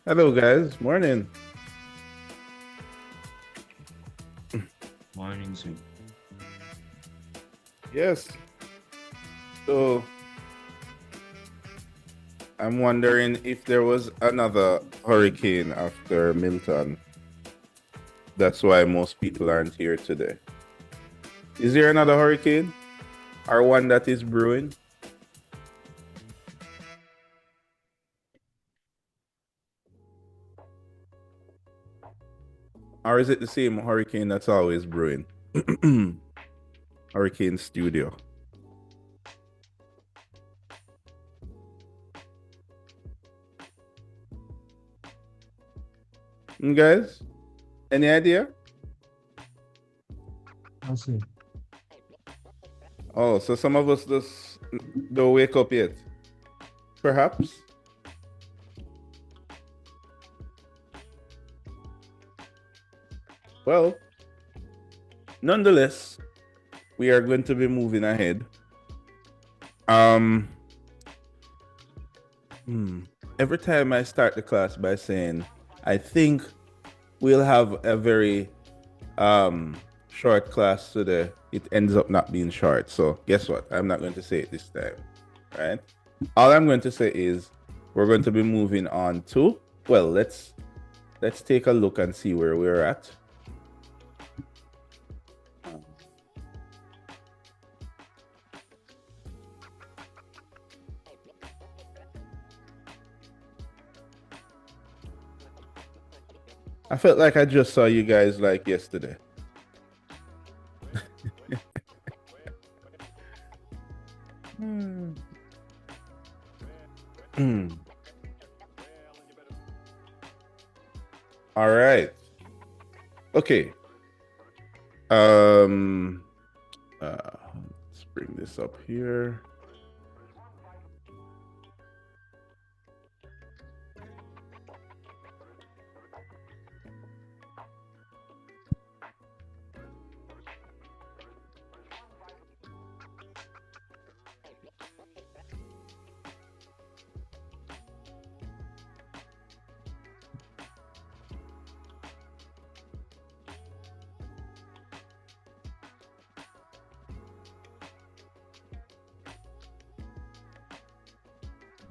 Hello, guys. Morning. Morning, sir. Yes. So I'm wondering if there was another hurricane after Milton. That's why most people aren't here today. Is there another hurricane or one that is brewing? Or is it the same hurricane that's always brewing? Hurricane Studio. Guys, any idea? I see. Oh, so some of us just don't wake up yet. Perhaps. Well, nonetheless, we are going to be moving ahead. Um, every time I start the class by saying, I think we'll have a very short class today, it ends up not being short. So guess what? I'm not going to say it this time, right? All I'm going to say is we're going to be moving on to, well, let's take a look and see where we're at. I felt like I just saw you guys like yesterday. Hmm. All right. Okay. Um let's bring this up here.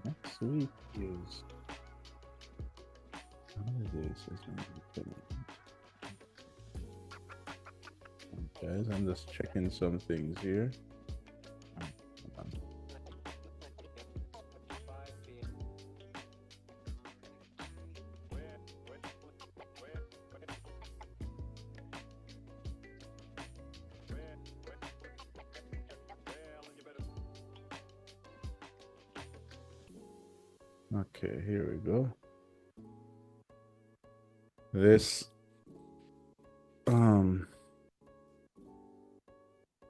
Next week is holidays, isn't it? Guys, I'm just checking some things here. Hold on. Okay, here we go. This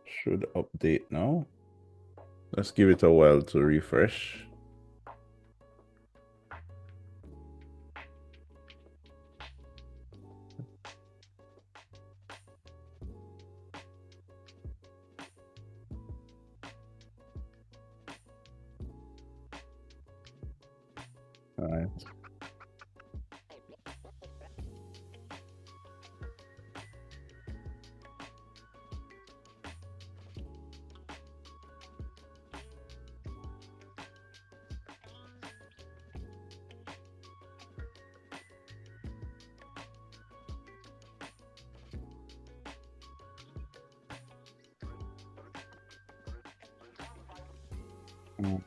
should update now. Let's give it a while to refresh. All right. Mm.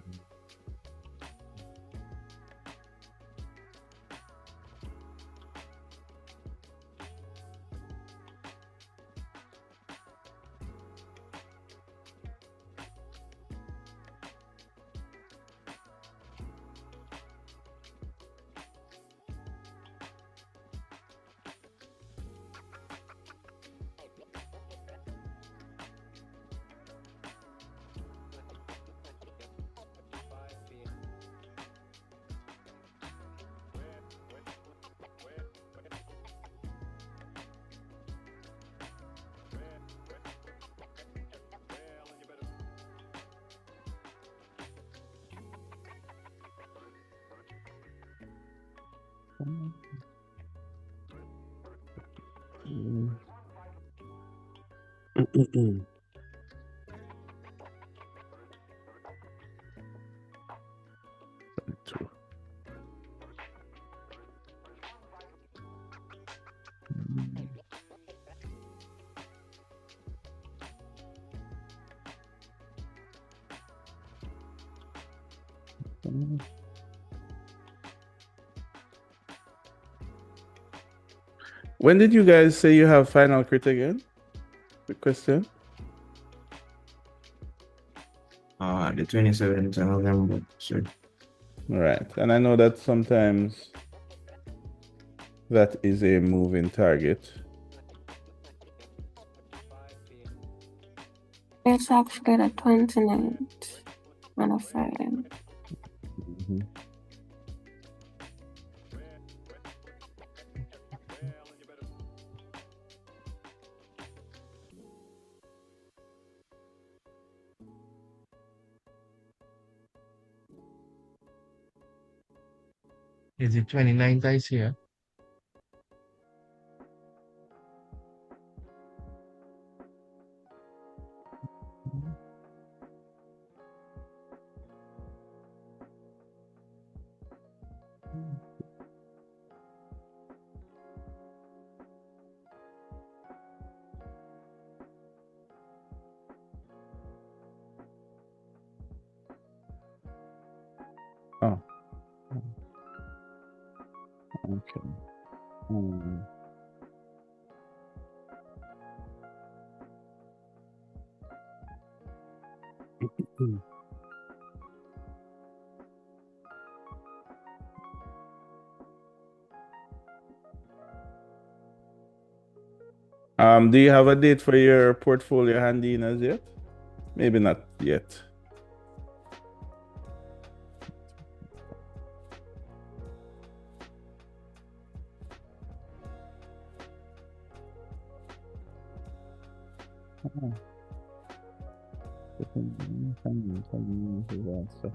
Two. When did you guys say you have final crit again? Quick question. The 27th of November. Sure. All right. And I know that sometimes that is a moving target. It's actually the 29th on a Friday. Mm-hmm. Is it 29th I see here? Oh. Okay. Do you have a date for your portfolio handy in as yet? Maybe not yet.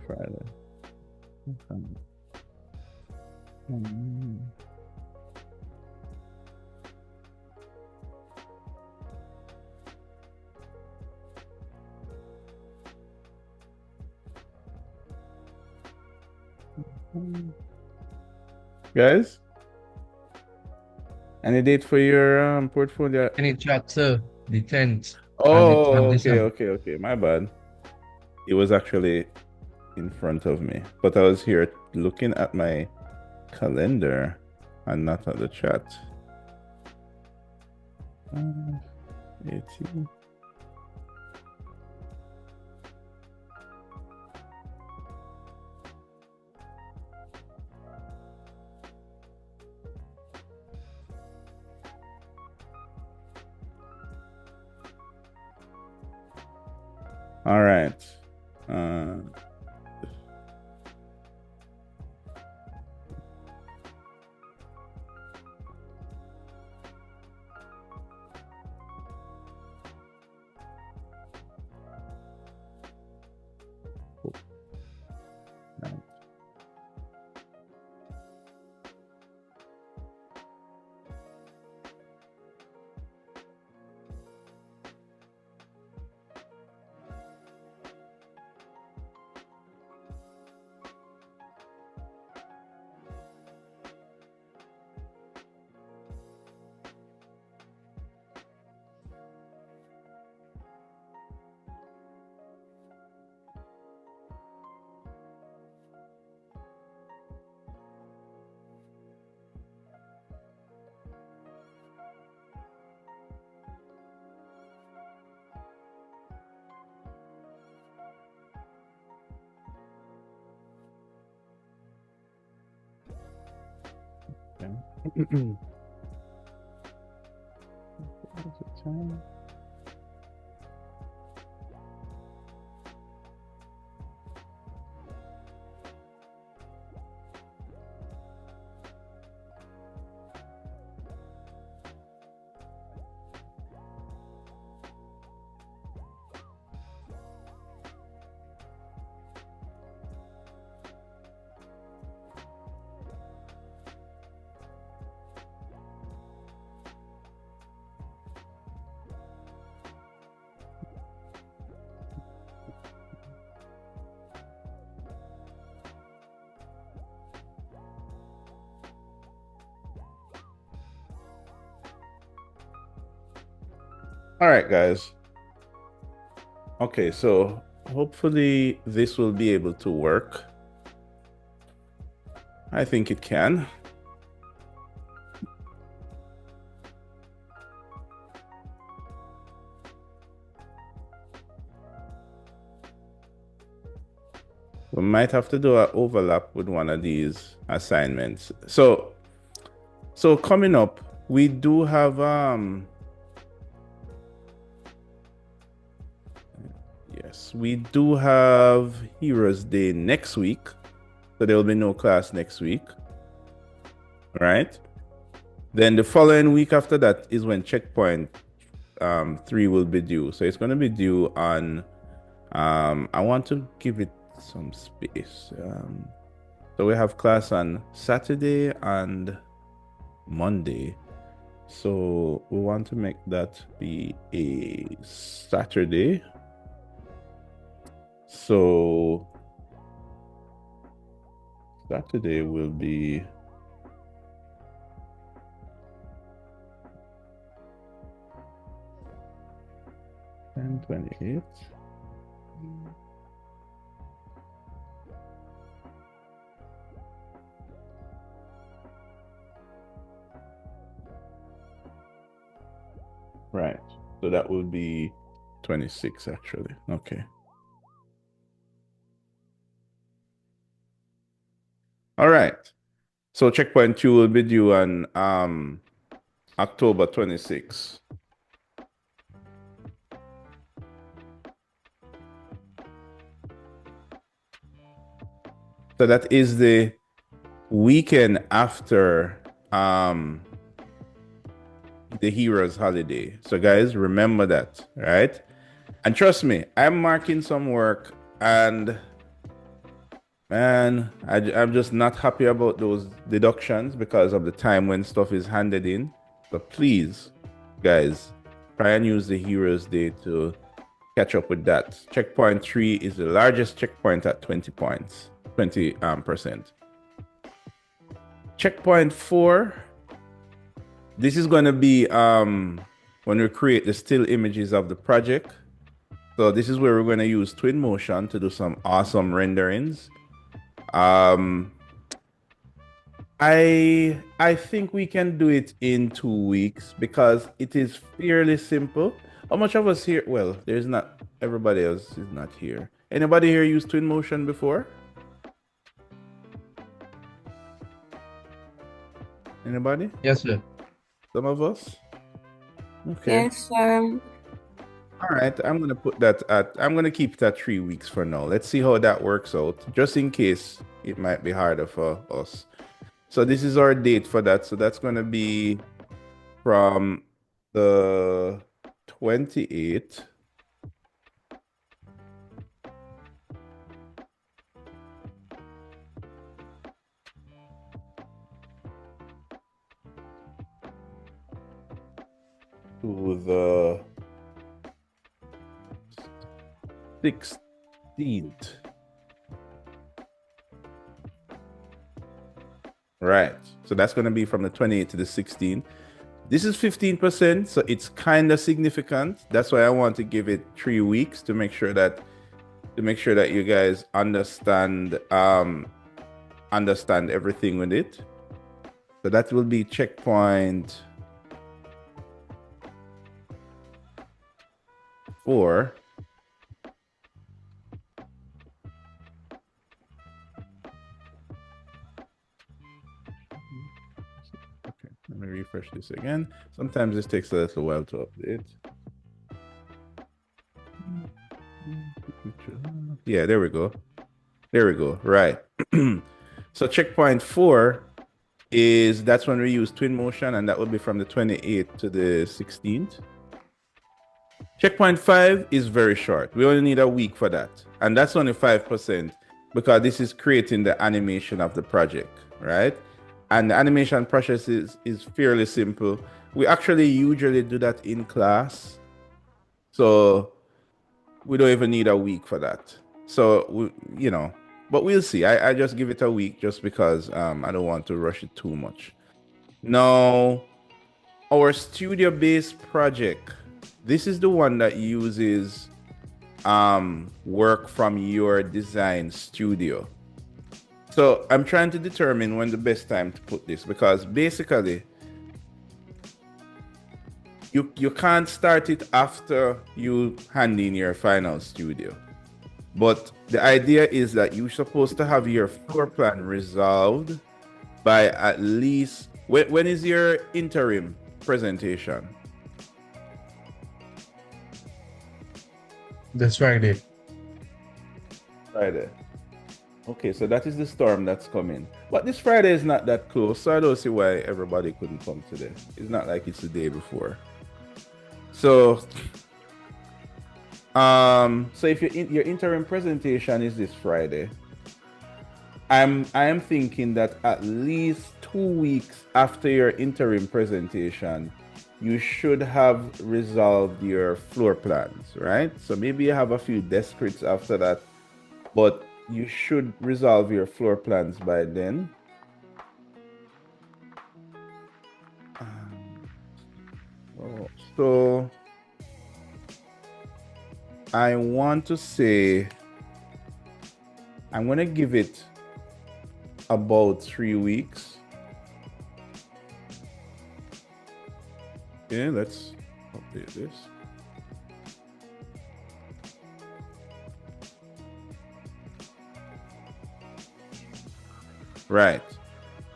Friday. Guys, any date for your portfolio? Any chat, sir? The 10th of Oh, December. okay. My bad. It was actually in front of me, but I was here looking at my calendar and not at the chat. 18. All right. Okay. What's the time? All right, guys. Okay, so hopefully this will be able to work. I think it can. We might have to do an overlap with one of these assignments. So coming up, we do have yes, we do have Heroes Day next week. So there will be no class next week. Right? Then the following week after that is when checkpoint 3 will be due. So it's going to be due on I want to give it some space. So we have class on Saturday and Monday. So we want to make that be a Saturday. So Saturday will be and 28. Right. So that will be 26 actually. Okay. All right. So checkpoint 2 will be due on October 26th. So that is the weekend after the Heroes holiday. So guys, remember that, right? And trust me, I'm marking some work and man, I'm just not happy about those deductions because of the time when stuff is handed in. So please, guys, try and use the Heroes Day to catch up with that. Checkpoint 3 is the largest checkpoint at 20 points, 20%. Checkpoint 4, this is going to be when we create the still images of the project. So this is where we're going to use Twinmotion to do some awesome renderings. I think we can do it in 2 weeks because it is fairly simple. How much of us here? Well, there's not, everybody else is not here. Anybody here use Twinmotion before? Anybody? Yes, sir. Some of us? Okay. Yes, All right, I'm gonna put that at, I'm gonna keep it at 3 weeks for now. Let's see how that works out, just in case it might be harder for us. So this is our date for that. So that's gonna be from the 28th to the 16th. Right. So that's going to be from the 28th to the 16th. This is 15%, so it's kind of significant. That's why I want to give it 3 weeks to make sure that you guys understand understand everything with it. So that will be checkpoint 4. Okay, let me refresh this again. Sometimes this takes a little while to update. Yeah, there we go. There we go. Right. So checkpoint 4 is, that's when we use Twinmotion, and that will be from the 28th to the 16th. Checkpoint 5 is very short. We only need a week for that. And that's only 5% because this is creating the animation of the project, right? And the animation process is fairly simple. We actually usually do that in class. So we don't even need a week for that. So, but we'll see. I just give it a week just because I don't want to rush it too much. Now, our studio-based project, this is the one that uses work from your design studio. So I'm trying to determine when the best time to put this, because basically you can't start it after you hand in your final studio. But the idea is that you're supposed to have your floor plan resolved by at least, when is your interim presentation? That's Friday. Friday. Okay, so that is the storm that's coming. But this Friday is not that close, so I don't see why everybody couldn't come today. It's not like it's the day before. So, so if your interim presentation is this Friday, I am thinking that at least 2 weeks after your interim presentation, you should have resolved your floor plans, right? So maybe you have a few descripts after that, but you should resolve your floor plans by then. So I want to say I'm going to give it about 3 weeks. Okay, let's update this. Right.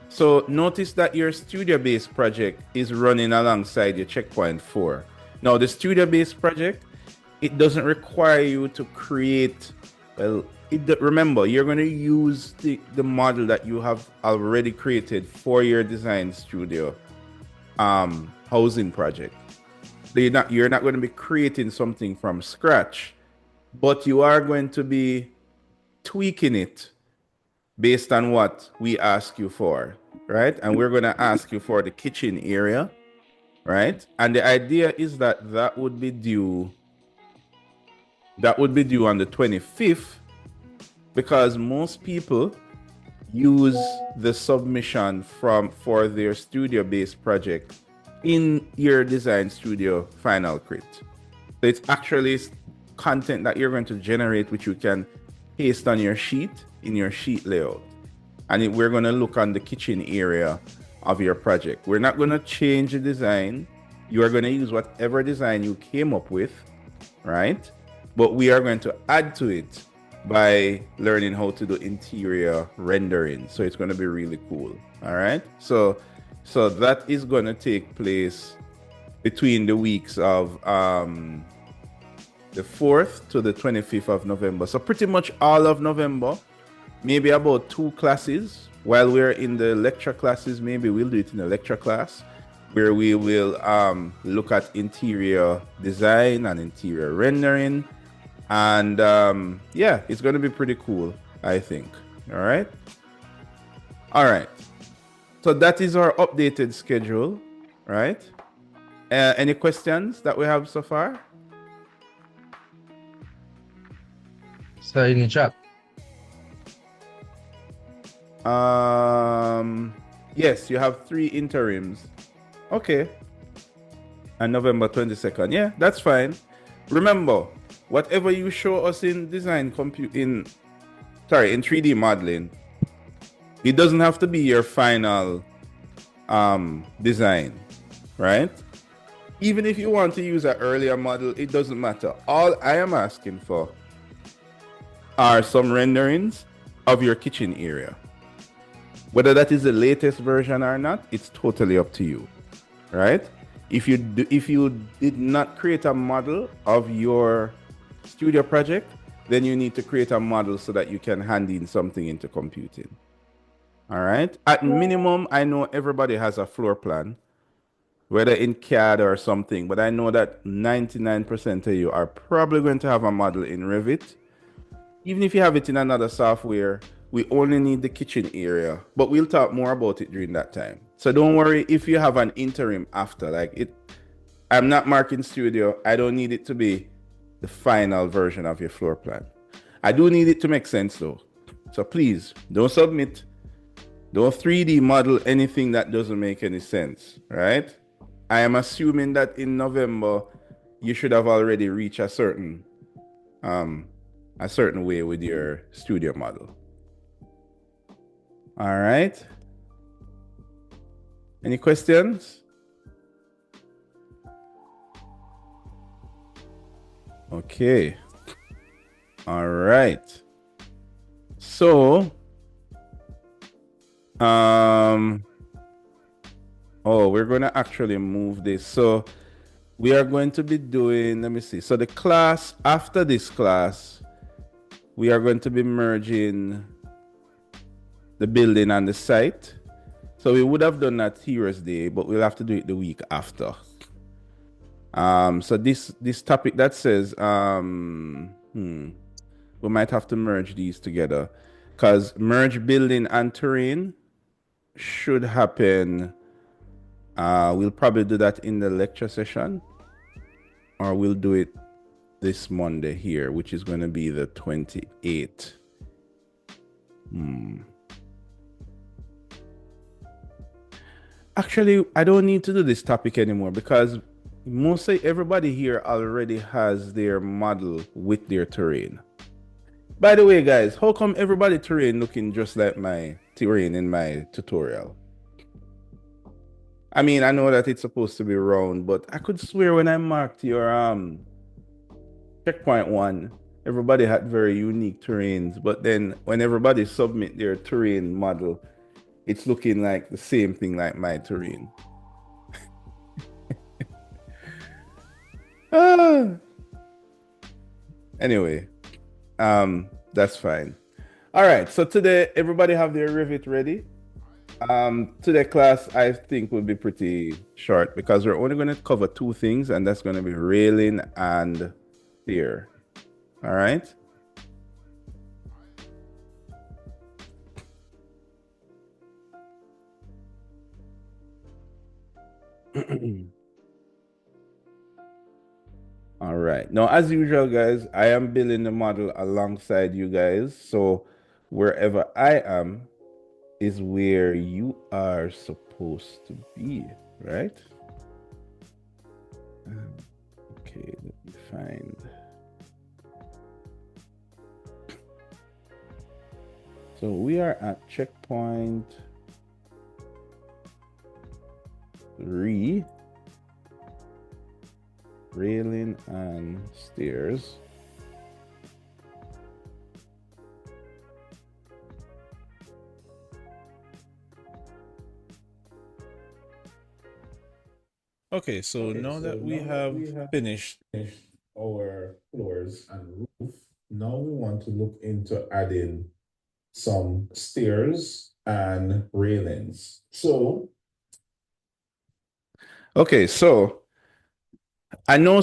So notice that your studio-based project is running alongside your checkpoint 4. Now the studio-based project, it doesn't require you to create, well, remember, you're going to use the model that you have already created for your design studio housing project. So you're not going to be creating something from scratch, but you are going to be tweaking it based on what we ask you for, right? And we're going to ask you for the kitchen area, right? And the idea is that that would be due on the 25th, because most people use the submission for their studio-based project in your design studio final crit. So it's actually content that you're going to generate, which you can paste on your sheet in your sheet layout. And we're going to look on the kitchen area of your project. We're not going to change the design. You are going to use whatever design you came up with, right? But we are going to add to it by learning how to do interior rendering. So it's going to be really cool. All right. So that is going to take place between the weeks of the 4th to the 25th of November. So pretty much all of November, maybe about 2 classes. While we're in the lecture classes, maybe we'll do it in a lecture class where we will look at interior design and interior rendering. And yeah, it's going to be pretty cool, I think. All right. So that is our updated schedule, right? Any questions that we have so far? So in the chat. Yes, you have 3 interims. Okay. And November 22nd. Yeah, that's fine. Remember, whatever you show us in design in 3D modeling, it doesn't have to be your final design, right? Even if you want to use an earlier model, it doesn't matter. All I am asking for are some renderings of your kitchen area. Whether that is the latest version or not, it's totally up to you, right? If you did not create a model of your studio project, then you need to create a model so that you can hand in something into computing. All right. At minimum, I know everybody has a floor plan, whether in CAD or something, but I know that 99% of you are probably going to have a model in Revit. Even if you have it in another software, we only need the kitchen area, but we'll talk more about it during that time. So don't worry if you have an interim after, I'm not marking studio. I don't need it to be the final version of your floor plan. I do need it to make sense though. So please don't submit. Don't 3D model anything that doesn't make any sense, right? I am assuming that in November, you should have already reached a certain way with your studio model. All right. Any questions? Okay. All right. So, we're going to actually move this. So, we are going to be doing, let me see. So, the class, after this class, we are going to be merging the building and the site. So, we would have done that Thursday, but we'll have to do it the week after. So this topic that says we might have to merge these together, because merge building and terrain should happen. We'll probably do that in the lecture session, or we'll do it this Monday here, which is going to be the 28th. Actually, I don't need to do this topic anymore, because mostly everybody here already has their model with their terrain. By the way, guys, how come everybody terrain looking just like my terrain in my tutorial? I mean, I know that it's supposed to be round, but I could swear when I marked your checkpoint 1, everybody had very unique terrains. But then when everybody submit their terrain model, it's looking like the same thing like my terrain. Anyway, that's fine. All right, so today everybody have their Revit ready. Today class I think will be pretty short, because we're only going to cover 2 things, and that's going to be railing and stair. All right. All right. Now, as usual, guys, I am building the model alongside you guys. So wherever I am is where you are supposed to be, right? Okay, let me find. So we are at checkpoint 3. Railing and stairs. Okay, so now that we have finished our floors and roof, now we want to look into adding some stairs and railings. So, okay, so I know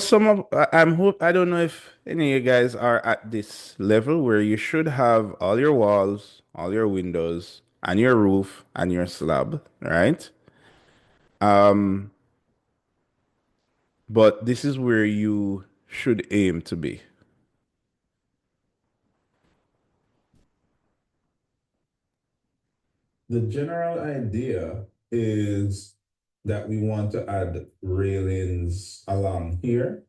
I don't know if any of you guys are at this level where you should have all your walls, all your windows, and your roof and your slab, right? But this is where you should aim to be. The general idea is that we want to add railings along here.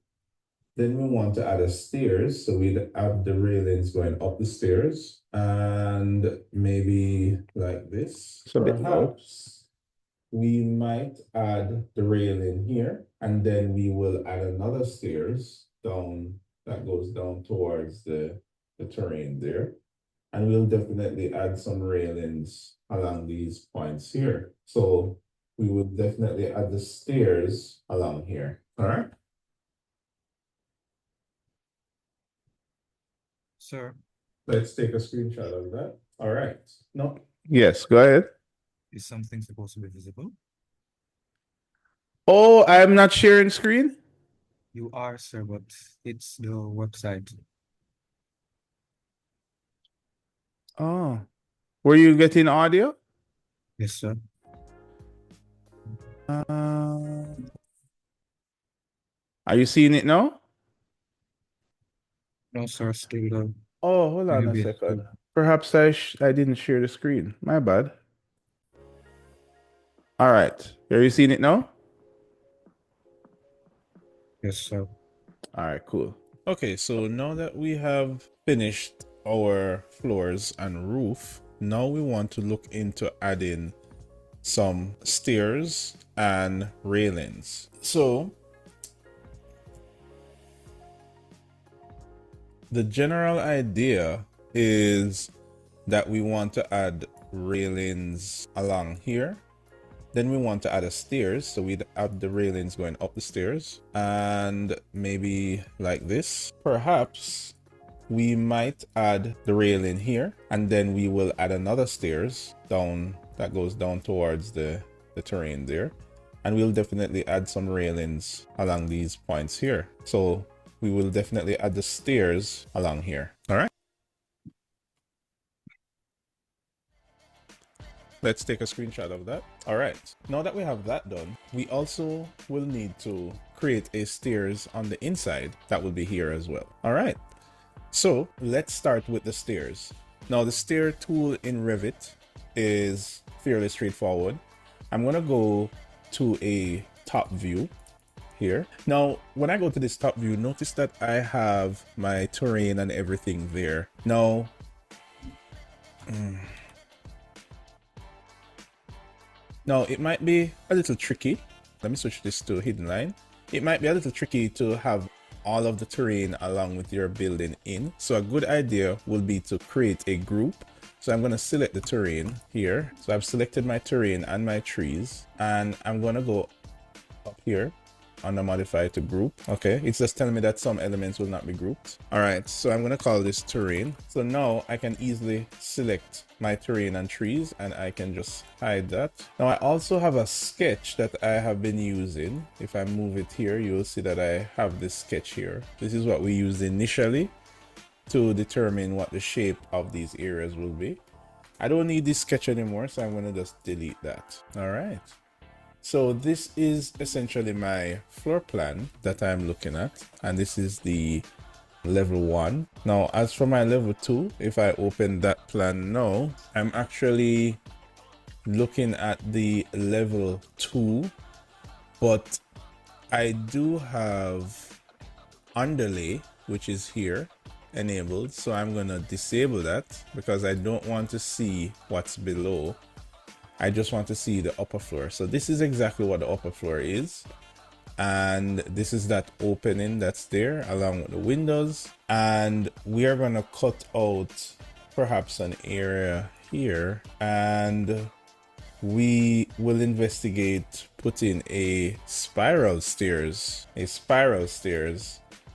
Then we want to add a stairs. So we'd have the railings going up the stairs, and maybe like this. So perhaps we might add the railing here, and then we will add another stairs down that goes down towards the terrain there. And we'll definitely add some railings along these points here. So we would definitely add the stairs along here. All right. Sir, Let's take a screenshot of that. All right. No. Yes, go ahead. is something supposed to be visible? Oh, I'm not sharing screen? You are, sir, but it's the website. Oh. Were you getting audio? Yes, sir. Are you seeing it now? No, sir, still the Oh, hold on a maybe second. Perhaps I didn't share the screen. My bad. All right. Are you seeing it now? Yes, sir. All right, cool. Okay, so now that we have finished our floors and roof, now we want to look into adding some stairs and railings. So the general idea is that we want to add railings along here. Then we want to add a stairs, so we'd add the railings going up the stairs, and maybe like this. Perhaps we might add the railing here, and then we will add another stairs down that goes down towards the terrain there. And we'll definitely add some railings along these points here. So we will definitely add the stairs along here. All right. Let's take a screenshot of that. All right, now that we have that done, we also will need to create a stairs on the inside that will be here as well. All right, so let's start with the stairs. Now the stair tool in Revit is fairly straightforward. I'm gonna go to a top view here. Now, when I go to this top view, notice that I have my terrain and everything there. Now, now, it might be a little tricky. Let me switch this to hidden line. It might be a little tricky to have all of the terrain along with your building in. So a good idea will be to create a group. So I'm going to select the terrain here. So I've selected my terrain and my trees, and I'm going to go up here on the modify to group. Okay, it's just telling me that some elements will not be grouped. All right, so I'm going to call this terrain. So now I can easily select my terrain and trees, and I can just hide that. Now I also have a sketch that I have been using. If I move it here, you'll see that I have this sketch here. This is what we used initially to determine what the shape of these areas will be. I don't need this sketch anymore, so I'm going to just delete that. All right. So this is essentially my floor plan that I'm looking at, and this is the level 1. Now, as for my level 2, if I open that plan now, I'm actually looking at the level 2, but I do have underlay, which is here, enabled. So I'm going to disable that because I don't want to see what's below. I just want to see the upper floor. So this is exactly what the upper floor is. And this is that opening that's there along with the windows. And we are going to cut out perhaps an area here. And we will investigate putting a spiral stairs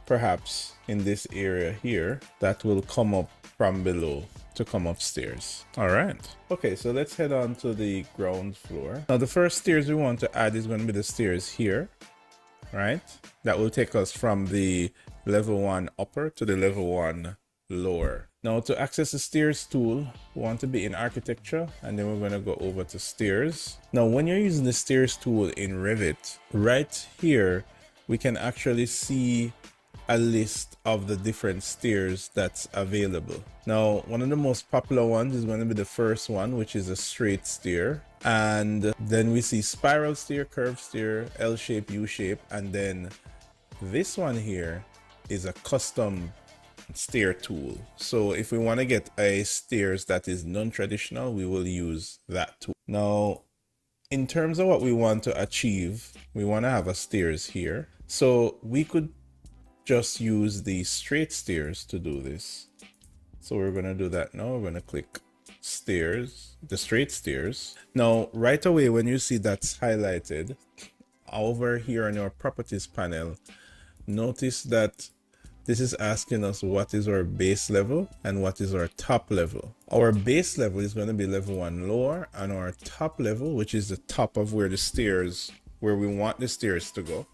perhaps in this area here that will come up from below to come upstairs. All right. Okay, so let's head on to the ground floor. Now the first stairs we want to add is going to be the stairs here, right? That will take us from the level 1 upper to the level 1 lower. Now to access the stairs tool, we want to be in architecture, and then we're going to go over to stairs. Now when you're using the stairs tool in Revit, right here we can actually see a list of the different stairs that's available. Now, one of the most popular ones is going to be the first one, which is a straight stair. And then we see spiral stair, curved stair, L shape, U shape. And then this one here is a custom stair tool. So if we want to get a stairs that is non-traditional, we will use that tool. Now, in terms of what we want to achieve, we want to have a stairs here. So we could just use the straight stairs to do this. So we're going to do that now. We're going to click stairs, the straight stairs. Now, right away, when you see that's highlighted over here on your properties panel, notice that this is asking us what is our base level and what is our top level. Our base level is going to be level 1 lower, and our top level, which is the top of where the stairs, where we want the stairs to go,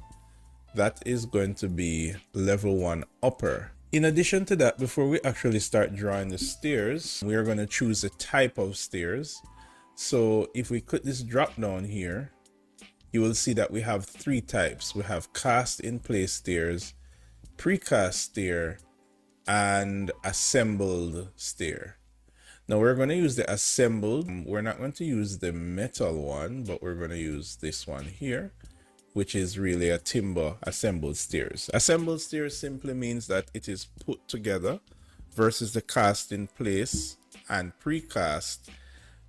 that is going to be level 1 upper. In addition to that, before we actually start drawing the stairs, we are going to choose a type of stairs. So if we click this drop down here, you will see that we have 3 types. We have cast in place stairs, precast stair, and assembled stair. Now we're going to use the assembled. We're not going to use the metal one, but we're going to use this one here. which is really a timber assembled stairs. Assembled stairs simply means that it is put together versus the cast in place and precast,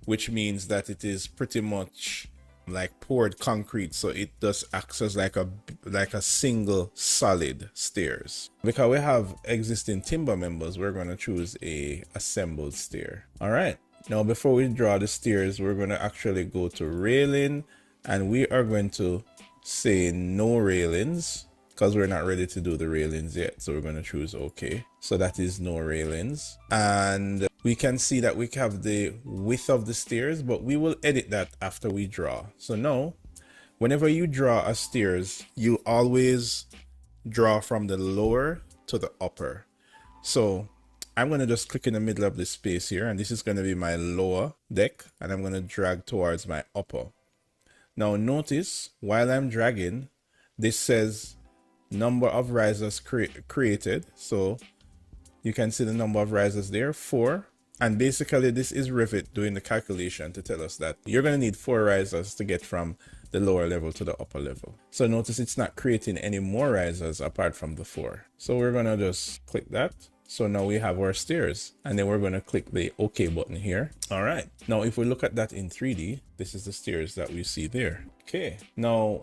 which means that it is pretty much like poured concrete, so it does act as like a single solid stairs. Because we have existing timber members, we're going to choose a assembled stair. All right, now before we draw the stairs, we're going to actually go to railing, and we are going to say no railings because we're not ready to do the railings yet, so we're going to choose OK. So that is no railings, and we can see that we have the width of the stairs, but we will edit that after we draw. So now, whenever you draw a stairs, you always draw from the lower to the upper. So I'm going to just click in the middle of this space here, and this is going to be my lower deck, and I'm going to drag towards my upper. Now notice, while I'm dragging, this says number of risers created. So you can see the number of risers there, 4. And basically this is Revit doing the calculation to tell us that you're going to need 4 risers to get from the lower level to the upper level. So notice it's not creating any more risers apart from the 4. So we're going to just click that. So now we have our stairs, and then we're going to click the OK button here. All right. Now, if we look at that in 3D, this is the stairs that we see there. Okay. Now,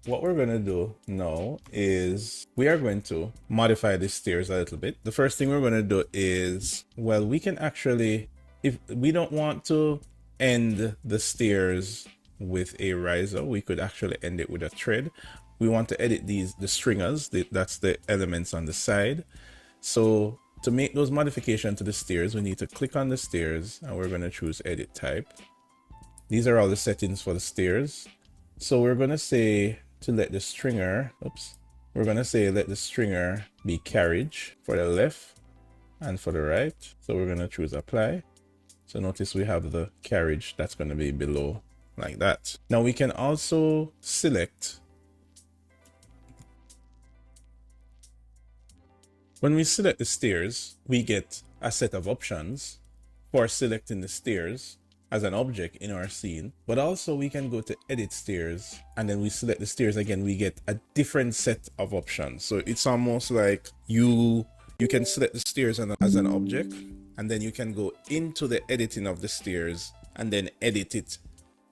what we're going to do now is we are going to modify the stairs a little bit. The first thing we're going to do is, well, we can actually, if we don't want to end the stairs with a riser, we could actually end it with a thread. We want to edit the stringers, that's the elements on the side. So to make those modifications to the stairs, we need to click on the stairs, and we're going to choose edit type. These are all the settings for the stairs. So we're going to say to let the stringer, we're going to say let the stringer be carriage for the left and for the right. So we're going to choose apply. So notice we have the carriage that's going to be below like that. Now we can also select. When we select the stairs, we get a set of options for selecting the stairs as an object in our scene, but also we can go to edit stairs, and then we select the stairs again, we get a different set of options. So it's almost like you can select the stairs as an object, and then you can go into the editing of the stairs and then edit it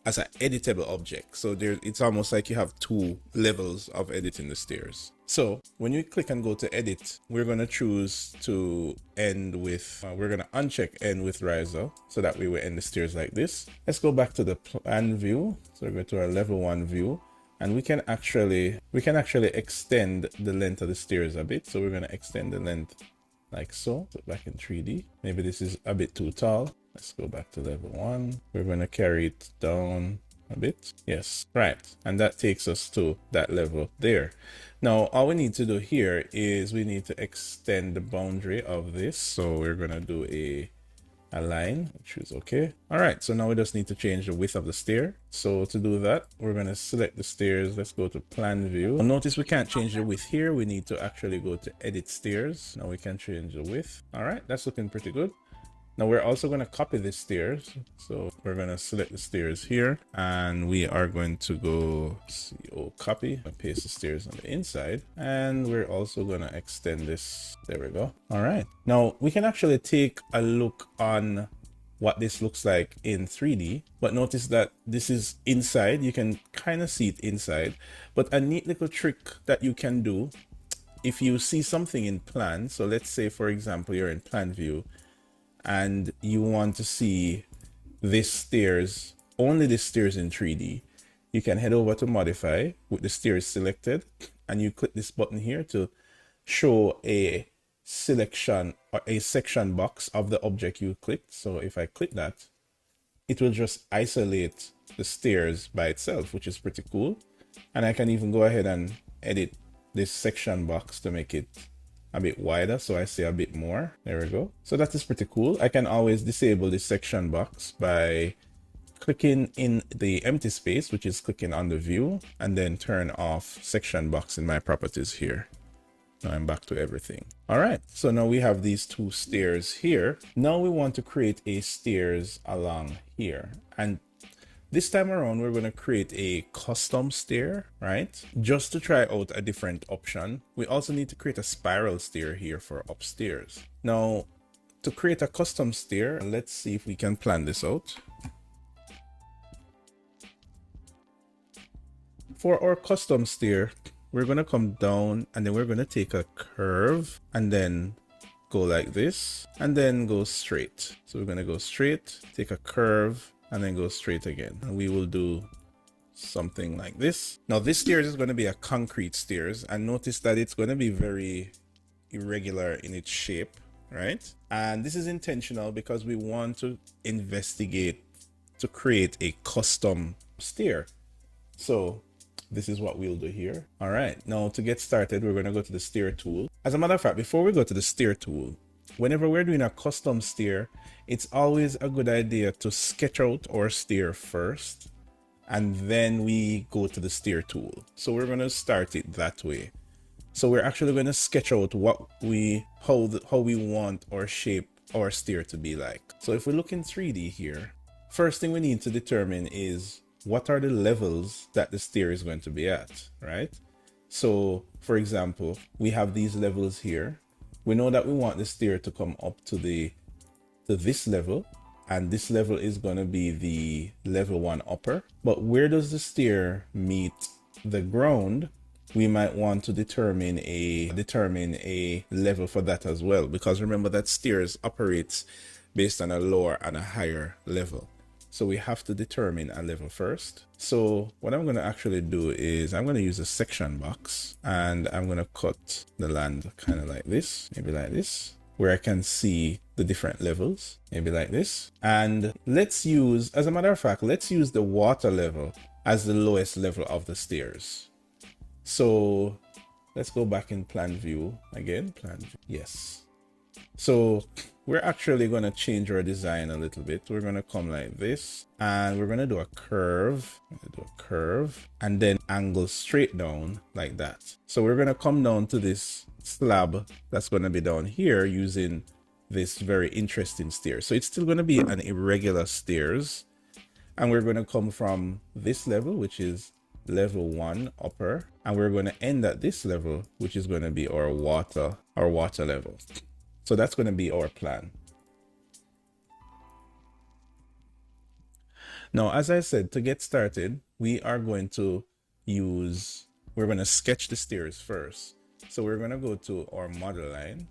as an editable object. So it's almost like you have 2 levels of editing the stairs. So when you click and go to edit, we're going to choose to end with, we're going to uncheck end with riser, so that we will end the stairs like this. Let's go back to the plan view. So we go to our level 1 view, and we can actually extend the length of the stairs a bit. So we're going to extend the length like so. So back in 3D, maybe this is a bit too tall. Let's go back to level 1. We're going to carry it down a bit. Yes, right. And that takes us to that level there. Now, all we need to do here is we need to extend the boundary of this. So we're going to do a line, choose OK. All right, so now we just need to change the width of the stair. So to do that, we're going to select the stairs. Let's go to plan view. Notice we can't change the width here. We need to actually go to edit stairs. Now we can change the width. All right, that's looking pretty good. Now we're also going to copy the stairs. So we're going to select the stairs here, and we are going to go CO copy and paste the stairs on the inside. And we're also going to extend this. There we go. All right. Now we can actually take a look on what this looks like in 3D, but notice that this is inside. You can kind of see it inside, but a neat little trick that you can do if you see something in plan. So let's say, for example, you're in plan view, and you want to see this stairs, only the stairs in 3D, you can head over to modify with the stairs selected, and you click this button here to show a selection or a section box of the object you clicked. So if I click that, it will just isolate the stairs by itself, which is pretty cool. And I can even go ahead and edit this section box to make it a bit wider, so I see a bit more. There we go. So that is pretty cool. I can always disable this section box by clicking in the empty space, which is clicking on the view, and then turn off section box in my properties here. Now I'm back to everything. All right, so now we have these 2 stairs here. Now we want to create a stairs along here, and This time around, we're going to create a custom stair, right? Just to try out a different option. We also need to create a spiral stair here for upstairs. Now, to create a custom stair, let's see if we can plan this out. For our custom stair, we're going to come down and then we're going to take a curve and then go like this and then go straight. So we're going to go straight, take a curve, and then go straight again. And we will do something like this. Now this stairs is going to be a concrete stairs, and notice that it's going to be very irregular in its shape, right? And this is intentional because we want to investigate to create a custom stair. So this is what we'll do here. All right, now to get started, we're going to go to the stair tool. As a matter of fact, before we go to the stair tool, whenever we're doing a custom stair, it's always a good idea to sketch out our stair first, and then we go to the stair tool. So we're going to start it that way. So we're actually going to sketch out how we want our shape, our stair to be like. So if we look in 3D here, first thing we need to determine is what are the levels that the stair is going to be at, right? So for example, we have these levels here. We know that we want the stair to come up to this level, and this level is going to be the level 1 upper. But where does the stair meet the ground? We might want to determine a level for that as well, because remember that stairs operates based on a lower and a higher level. So we have to determine a level first. So what I'm going to actually do is I'm going to use a section box, and I'm going to cut the land kind of like this, maybe like this, where I can see the different levels, maybe like this. And let's use, as a matter of fact, let's use the water level as the lowest level of the stairs. So let's go back in plan view again, plan view. Yes. So we're actually going to change our design a little bit. We're going to come like this, and we're going to do a curve. And then angle straight down like that. So we're going to come down to this slab that's going to be down here using this very interesting stair. So it's still going to be an irregular stairs, and we're going to come from this level, which is level 1 upper, and we're going to end at this level, which is going to be our water level. So that's going to be our plan. Now, as I said, to get started, we're going to sketch the stairs first. So we're going to go to our model line,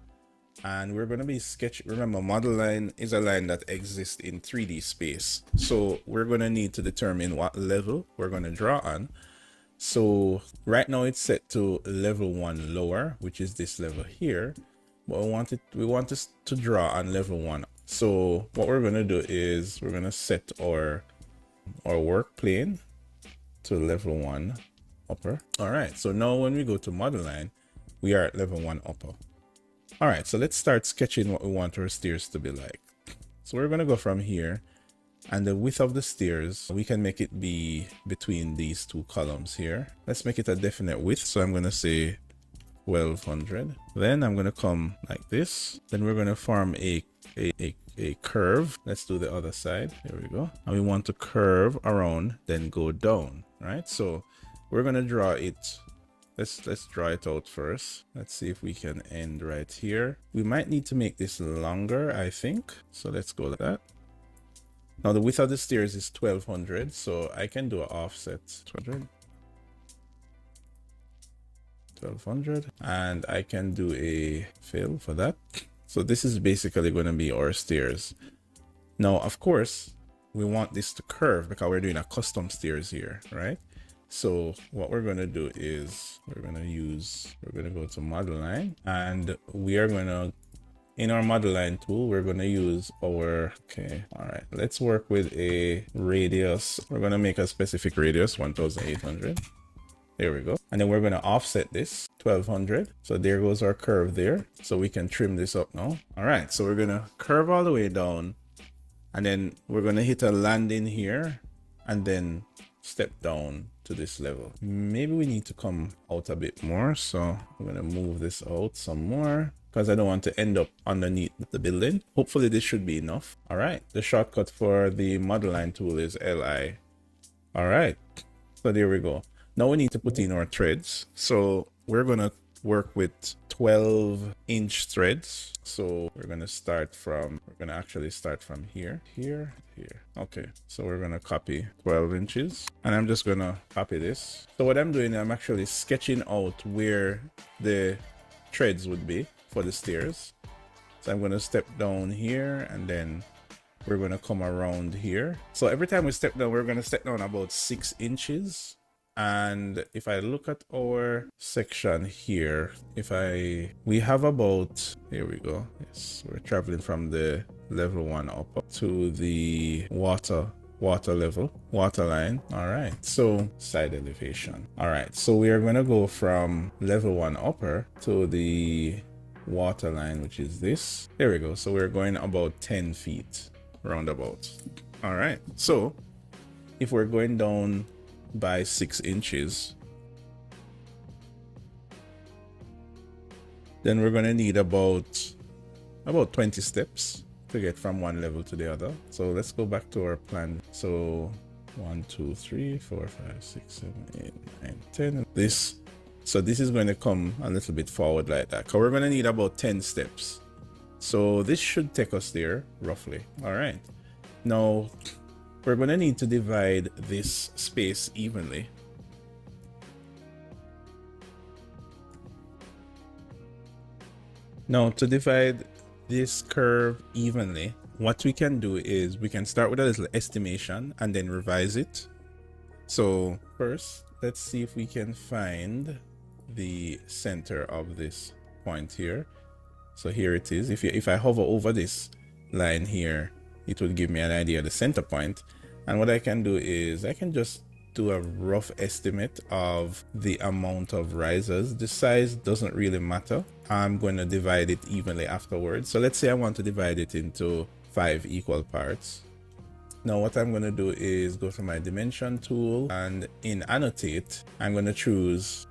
and we're going to be sketching. Remember, model line is a line that exists in 3D space. So we're going to need to determine what level we're going to draw on. So right now it's set to level 1 lower, which is this level here. But we want us to draw on level 1. So what we're going to do is we're going to set our work plane to level 1 upper. All right, so now when we go to model line, we are at level 1 upper. All right, so let's start sketching what we want our stairs to be like. So we're going to go from here, and the width of the stairs, we can make it be between these two columns here. Let's make it a definite width. So I'm going to say 1200. Then I'm going to come like this. Then we're going to form a curve. Let's do the other side. There we go. And we want to curve around, then go down, right? So we're going to draw it. Let's draw it out first. Let's see if we can end right here. We might need to make this longer, I think. So let's go like that. Now the width of the stairs is 1200, so I can do an offset 1200, and I can do a fill for that. So this is basically going to be our stairs. Now, of course, we want this to curve because we're doing a custom stairs here, right? So what we're going to do is we're going to go to model line, and we are going to, in our model line tool, we're going to use our, okay, all right, let's work with a radius. We're going to make a specific radius, 1800. There we go. And then we're going to offset this 1200. So there goes our curve there. So we can trim this up now. All right, so we're going to curve all the way down, and then we're going to hit a landing here and then step down to this level. Maybe we need to come out a bit more. So I'm going to move this out some more because I don't want to end up underneath the building. Hopefully this should be enough. All right, the shortcut for the model line tool is LI, All right. So there we go. Now we need to put in our threads. So we're gonna work with 12-inch threads. So we're gonna actually start from here. Okay, so we're gonna copy 12 inches and I'm just gonna copy this. So what I'm doing, I'm actually sketching out where the threads would be for the stairs. So I'm gonna step down here and then we're gonna come around here. So every time we step down, we're gonna step down about 6 inches. And if I look at our section here, we have about, here we go. Yes, we're traveling from the level 1 up to the water line. All right, so side elevation. All right, so we are going to go from level 1 upper to the water line, which is this. There we go. So we're going about 10 feet roundabout. All right, so if we're going down by 6 inches, then we're going to need about 20 steps to get from one level to the other. So let's go back to our plan. So 1 2 3 4 5 6 7 8 9 10. So this is going to come a little bit forward like that, because we're going to need about 10 steps. So this should take us there roughly. All right, now we're going to need to divide this space evenly. Now, to divide this curve evenly, what we can do is we can start with a little estimation and then revise it. So first, let's see if we can find the center of this point here. So here it is. If I hover over this line here, it would give me an idea of the center point. And what I can do is I can just do a rough estimate of the amount of risers. The size doesn't really matter. I'm going to divide it evenly afterwards. So let's say I want to divide it into 5 equal parts. Now what I'm going to do is go to my dimension tool, and in annotate, I'm going to choose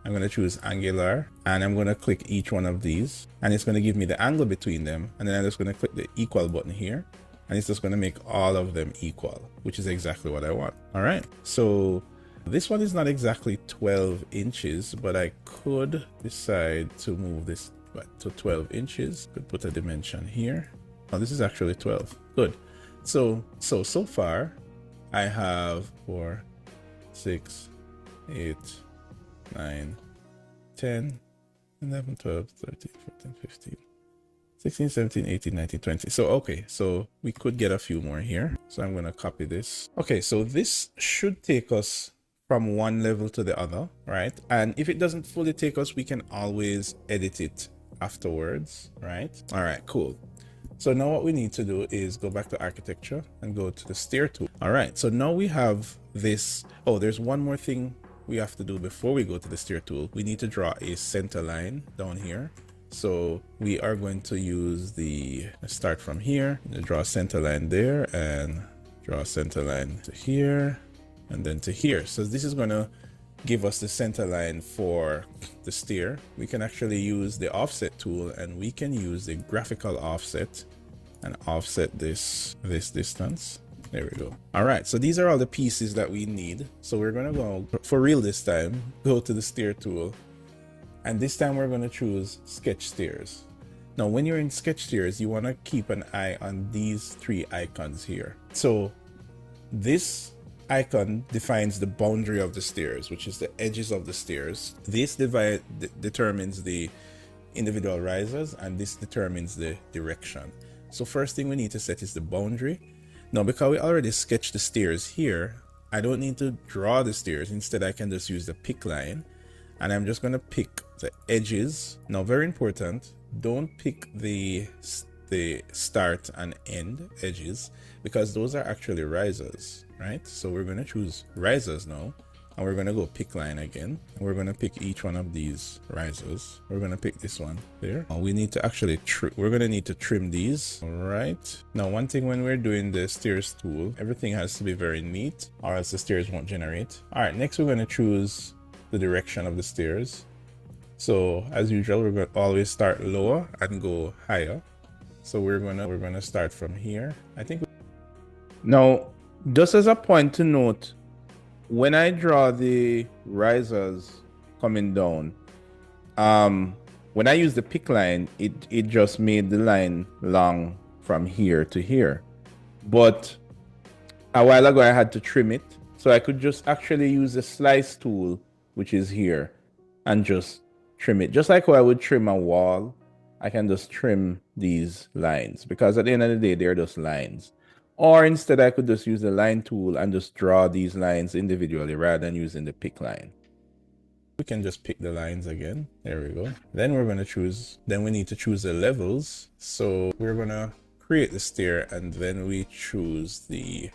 angular, and I'm going to click each one of these, and it's going to give me the angle between them. And then I'm just going to click the equal button here, and it's just going to make all of them equal, which is exactly what I want. All right, so this one is not exactly 12 inches, but I could decide to move this to 12 inches. Could put a dimension here. Oh, this is actually 12. Good. So far I have 4, 6, 8, 9, 10, 11, 12, 13, 14, 15, 16, 17, 18, 19, 20. So, okay, so we could get a few more here. So I'm going to copy this. Okay, so this should take us from one level to the other, right? And if it doesn't fully take us, we can always edit it afterwards, right? All right, cool. So now what we need to do is go back to architecture and go to the stair tool. All right, so now we have this. Oh, there's one more thing we have to do before we go to the stair tool. We need to draw a center line down here. So we are going to use let's start from here, draw a center line there and draw a center line to here and then to here. So this is going to give us the center line for the stair. We can actually use the offset tool, and we can use the graphical offset and offset this distance. There we go. All right, so these are all the pieces that we need. So we're going to go for real this time, go to the stair tool, and this time we're going to choose sketch stairs. Now when you're in sketch stairs, you want to keep an eye on these 3 icons here. So this icon defines the boundary of the stairs, which is the edges of the stairs. This determines the individual risers, and this determines the direction. So first thing we need to set is the boundary. Now because we already sketched the stairs here, I don't need to draw the stairs. Instead I can just use the pick line, and I'm just going to pick the edges. Now very important, don't pick the start and end edges, because those are actually risers, right? So we're going to choose risers now, and we're going to go pick line again, and we're going to pick each one of these risers. We're going to pick this one there. We need to actually we're going to need to trim these. All right, now one thing when we're doing the stairs tool, everything has to be very neat or else the stairs won't generate. All right, next we're going to choose the direction of the stairs. So as usual, we're going to always start lower and go higher. So we're gonna start from here. I think. Now, just as a point to note, when I draw the risers coming down, when I use the pick line, it just made the line long from here to here. But a while ago, I had to trim it. So I could just actually use the slice tool, which is here, and just trim it. Just like how I would trim a wall, I can just trim these lines because at the end of the day, they're just lines. Or instead, I could just use the line tool and just draw these lines individually rather than using the pick line. We can just pick the lines again. There we go. Then we're going to choose, then we need to choose the levels. So we're going to create the stair and then we choose the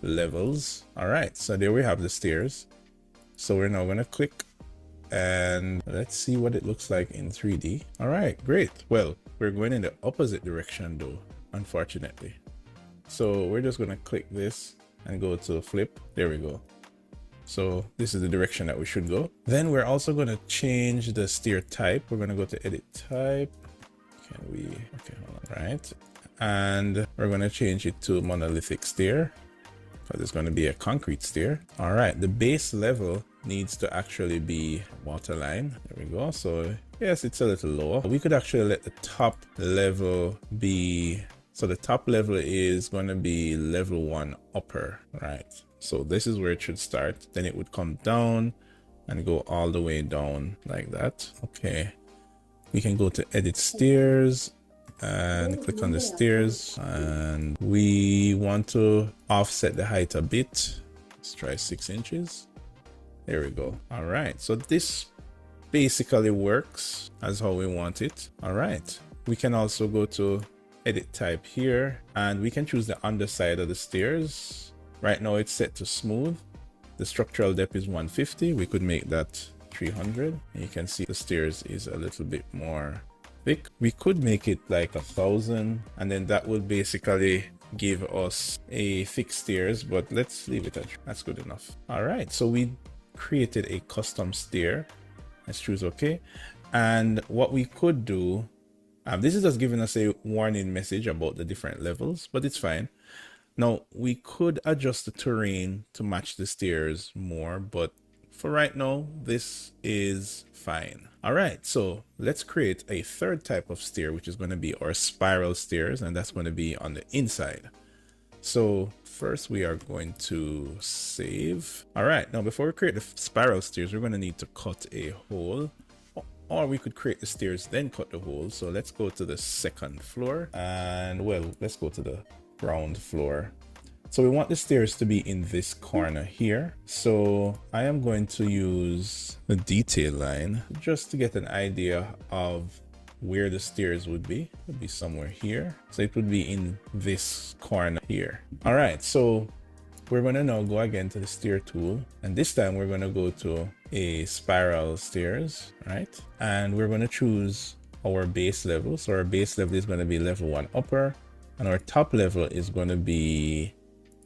levels. All right, so there we have the stairs. So we're now going to click and let's see what it looks like in 3D. All right, great. Well, we're going in the opposite direction though, unfortunately. So we're just going to click this and go to flip. There we go. So this is the direction that we should go. Then we're also going to change the stair type. We're going to go to edit type. Can we, okay, hold on, right. And we're going to change it to monolithic stair because it's going to be a concrete stair. All right, the base level needs to actually be waterline. There we go. So yes, it's a little lower. We could actually let the top level be, so the top level is going to be level 1 upper, right? So this is where it should start. Then it would come down and go all the way down like that. Okay. We can go to edit stairs and click on the stairs. And we want to offset the height a bit. Let's try 6 inches. There we go. All right. So this basically works as how we want it. All right. We can also go to edit type here and we can choose the underside of the stairs. Right now it's set to smooth. The structural depth is 150. We could make that 300. And you can see the stairs is a little bit more thick. We could make it like 1,000 and then that would basically give us a thick stairs, but let's leave it at that's good enough. All right, so we created a custom stair. Let's choose OK. And what we could do, this is just giving us a warning message about the different levels, but it's fine. Now, we could adjust the terrain to match the stairs more, but for right now, this is fine. All right, so let's create a third type of stair, which is going to be our spiral stairs, and that's going to be on the inside. So first we are going to save. All right, now before we create the spiral stairs, we're going to need to cut a hole. Or we could create the stairs, then cut the hole. So let's go to the second floor and well, let's go to the ground floor. So we want the stairs to be in this corner here. So I am going to use the detail line just to get an idea of where the stairs would be. It would be somewhere here. So it would be in this corner here. All right, so we're going to now go again to the stair tool. And this time we're going to go to a spiral stairs, right? And we're going to choose our base level. So our base level is going to be level 1 upper. And our top level is going to be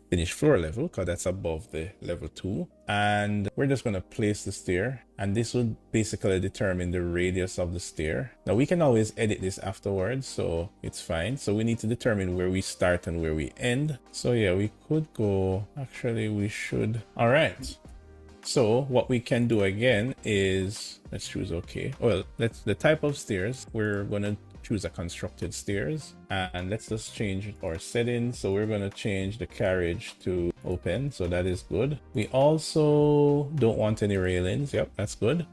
finished floor level because that's above the level 2. And we're just going to place the stair. And this would basically determine the radius of the stair. Now we can always edit this afterwards, so it's fine. So we need to determine where we start and where we end. So yeah, we could go, actually we should. All right. So what we can do again is, let's choose OK. Well, the type of stairs, we're going to choose a constructed stairs and let's just change our settings. So we're going to change the carriage to open, so that is good. We also don't want any railings. Yep, that's good.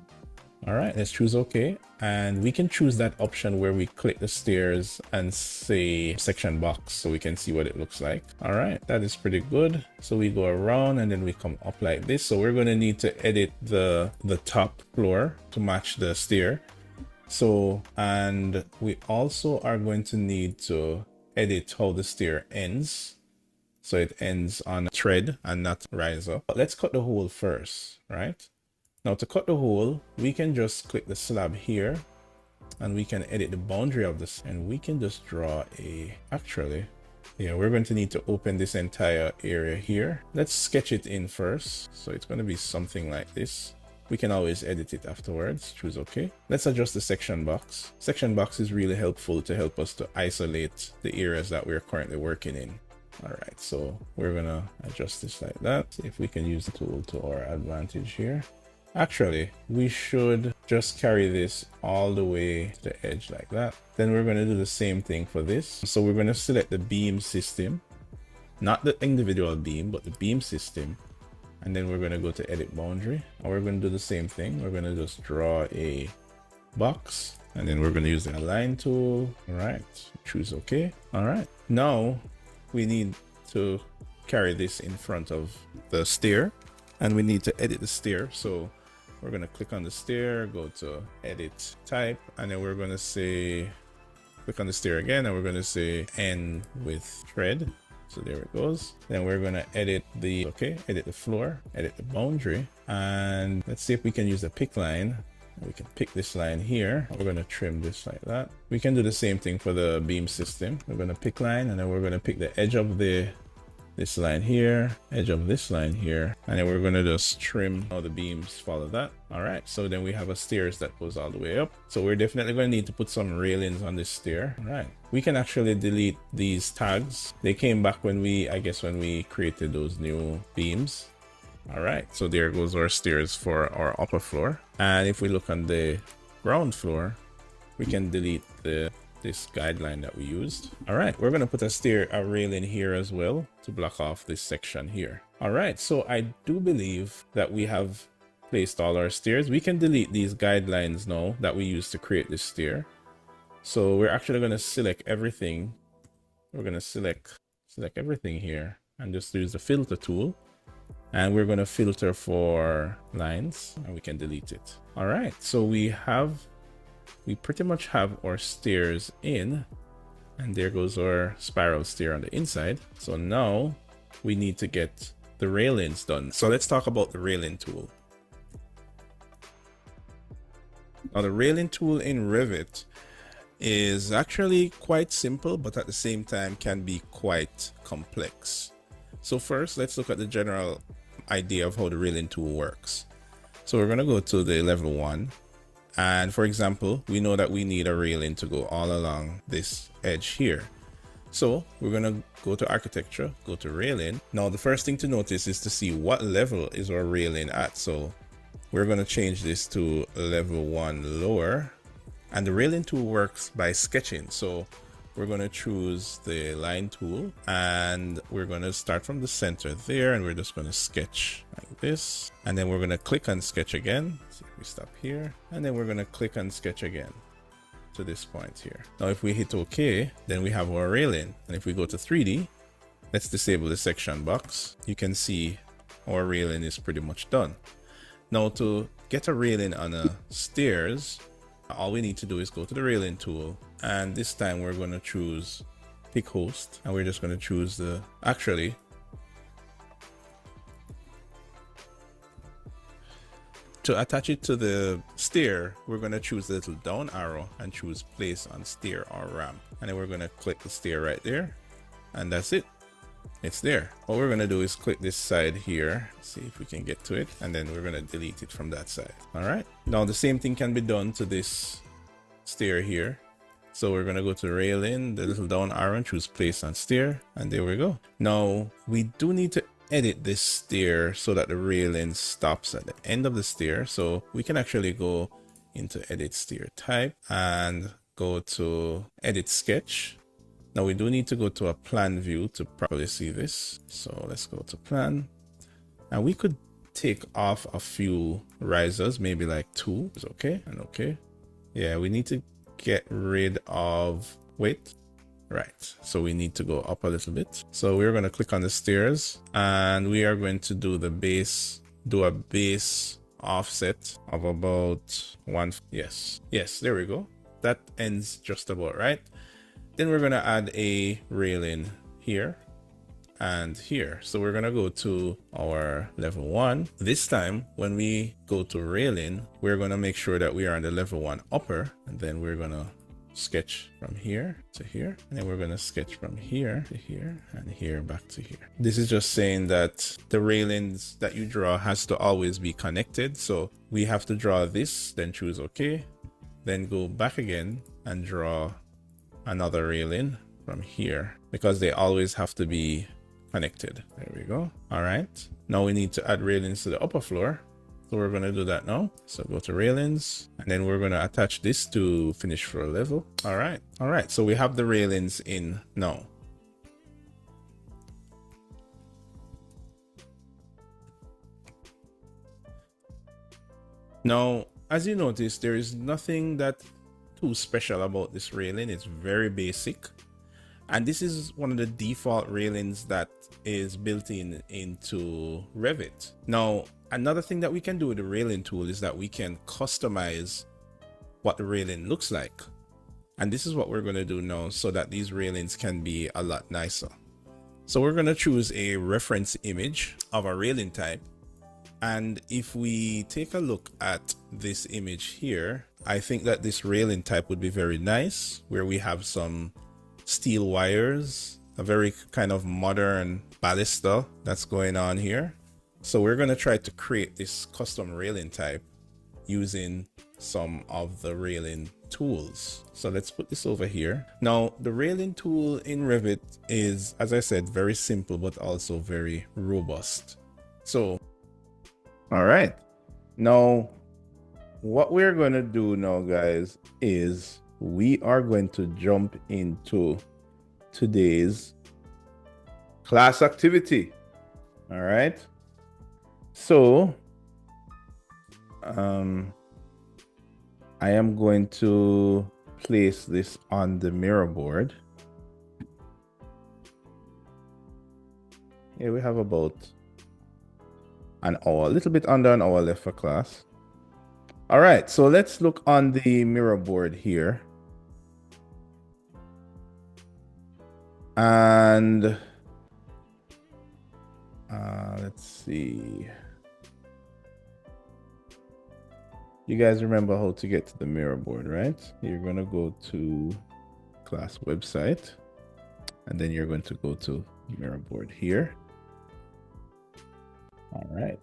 All right, let's choose OK. And we can choose that option where we click the stairs and say section box so we can see what it looks like. All right, that is pretty good. So we go around and then we come up like this. So we're going to need to edit the top floor to match the stair. So, and we also are going to need to edit how the stair ends. So it ends on a thread and not rise up. But let's cut the hole first, right? Now to cut the hole, we can just click the slab here and we can edit the boundary of this and we can just draw a, actually, yeah, we're going to need to open this entire area here. Let's sketch it in first. So it's going to be something like this. We can always edit it afterwards. Choose OK. Let's adjust the section box. Section box is really helpful to help us to isolate the areas that we're currently working in. All right, so we're gonna adjust this like that. See if we can use the tool to our advantage here. Actually, we should just carry this all the way to the edge like that. Then we're gonna do the same thing for this. So we're gonna select the beam system, not the individual beam, but the beam system. And then we're gonna go to edit boundary. And we're gonna do the same thing. We're gonna just draw a box, and then we're going to use the align tool. All right, choose OK. All right, now we need to carry this in front of the stair, and we need to edit the stair. So we're going to click on the stair, go to edit type, and then we're going to say click on the stair again, and we're going to say end with thread. So there it goes. Then we're going to edit the edit the floor, edit the boundary, and let's see if we can use the pick line. We can pick this line here. We're going to trim this like that. We can do the same thing for the beam system. We're going to pick line, and then we're going to pick the edge of this line here, edge of this line here, and then we're going to just trim all the beams, follow that. All right, so then we have a stairs that goes all the way up. So we're definitely going to need to put some railings on this stair. All right, we can actually delete these tags. They came back when I guess when we created those new beams. All right, so there goes our stairs for our upper floor. And if we look on the ground floor, we can delete this guideline that we used. All right, we're going to put a railing here as well to block off this section here. All right, so I do believe that we have placed all our stairs. We can delete these guidelines now that we used to create this stair. So we're actually going to select everything. We're going to select everything here and just use the filter tool. And we're going to filter for lines, and we can delete it. All right, so we pretty much have our stairs in, and there goes our spiral stair on the inside. So now we need to get the railings done. So let's talk about the railing tool. Now the railing tool in Revit is actually quite simple, but at the same time can be quite complex. So first, let's look at the general idea of how the railing tool works. So we're going to go to the level 1, and for example, we know that we need a railing to go all along this edge here. So we're going to go to architecture, go to railing. Now the first thing to notice is to see what level is our railing at. So we're going to change this to level 1 lower, and the railing tool works by sketching. So we're going to choose the line tool, and we're going to start from the center there, and we're just going to sketch like this, and then we're going to click on sketch again. So we stop here, and then we're going to click on sketch again to this point here. Now if we hit OK, then we have our railing, and if we go to 3D, let's disable the section box. You can see our railing is pretty much done. Now to get a railing on a stairs, all we need to do is go to the railing tool, and this time we're going to choose pick host, and we're just going to choose to attach it to the stair. We're going to choose the little down arrow and choose place on stair or ramp, and then we're going to click the stair right there, and that's it. It's there. What we're going to do is click this side here, see if we can get to it, and then we're going to delete it from that side. All right, now the same thing can be done to this stair here. So we're going to go to railing, the little down arrow, and choose place on stair, and there we go. Now we do need to edit this stair so that the railing stops at the end of the stair. So we can actually go into edit stair type and go to edit sketch. Now we do need to go to a plan view to properly see this. So let's go to plan, and we could take off a few risers, maybe like 2 is okay, and okay. Yeah, we need to get rid of weight. Right, so we need to go up a little bit. So we're going to click on the stairs, and we are going to do a base offset of about 1. Yes, there we go. That ends just about right. Then we're going to add a railing here and here. So we're going to go to our level 1. This time when we go to railing, we're going to make sure that we are on the level 1 upper, and then we're going to sketch from here to here, and then we're going to sketch from here to here, and here back to here. This is just saying that the railings that you draw has to always be connected. So we have to draw this, then choose OK, then go back again and draw another railing, from here because they always have to be connected. There we go. All right. Now we need to add railings to the upper floor. So we're going to do that now. So go to railings and then we're going to attach this to finish floor level. All right. All right. So we have the railings in now. Now, as you notice, there is nothing that too special about this railing. It's very basic. And this is one of the default railings that is built into Revit. Now, another thing that we can do with the railing tool is that we can customize what the railing looks like. And this is what we're going to do now so that these railings can be a lot nicer. So we're going to choose a reference image of a railing type. And if we take a look at this image here, I think that this railing type would be very nice, where we have some steel wires, a very kind of modern baluster that's going on here. So we're going to try to create this custom railing type using some of the railing tools. So let's put this over here. Now, the railing tool in Revit is, as I said, very simple, but also very robust. So, all right. Now, what we're going to do now, guys, is we are going to jump into today's class activity. All right. So, I am going to place this on the mirror board. Here we have about an hour, a little bit under an hour left for class. All right, so let's look on the mirror board here. And let's see. You guys remember how to get to the mirror board, right? You're going to go to class website, and then you're going to go to mirror board here. All right.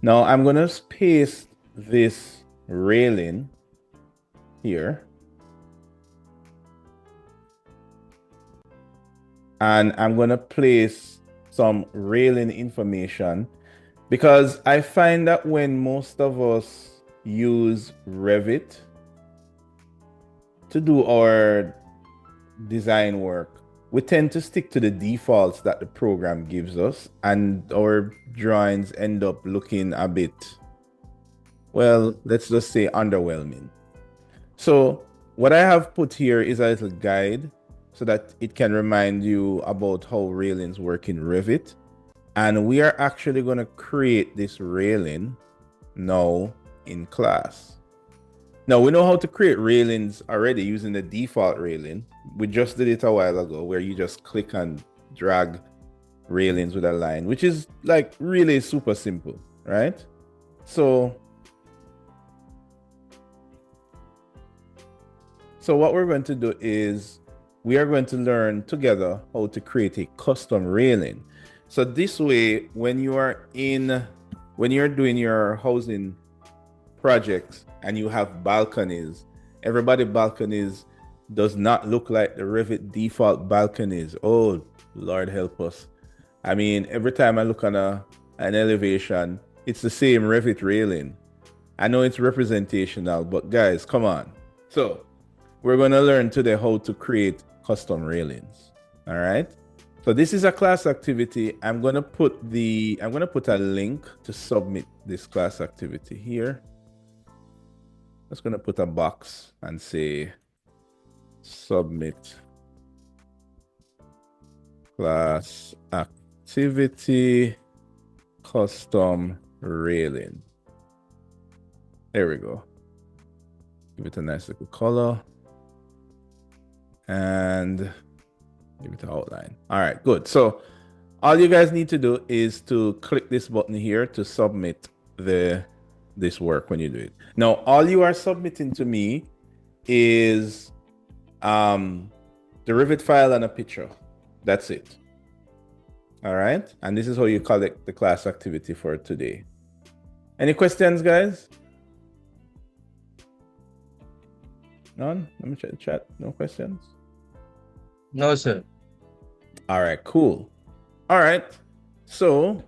Now I'm going to paste this railing here. And I'm going to place some railing information because I find that when most of us use Revit to do our design work, we tend to stick to the defaults that the program gives us, and our drawings end up looking a bit, well, let's just say underwhelming. So what I have put here is a little guide so that it can remind you about how railings work in Revit. And we are actually going to create this railing now in class. Now we know how to create railings already using the default railing. We just did it a while ago, where you just click and drag railings with a line, which is like really super simple, right? So what we're going to do is we are going to learn together how to create a custom railing. So this way, when you're doing your housing projects and you have balconies, everybody's balconies does not look like the Revit default balconies. Oh, Lord help us. I mean, every time I look on an elevation, it's the same Revit railing. I know it's representational, but guys, come on. So we're going to learn today how to create custom railings. All right. So this is a class activity. I'm going to put a link to submit this class activity here. Just going to put a box and say submit class activity custom railing. There we go. Give it a nice little color and give it an outline. All right, good. So all you guys need to do is to click this button here to submit this work when you do it. Now, all you are submitting to me is the Revit file and a picture. That's it. All right. And this is how you collect the class activity for today. Any questions, guys? None? Let me check the chat. No questions? No, sir. All right, cool. All right. So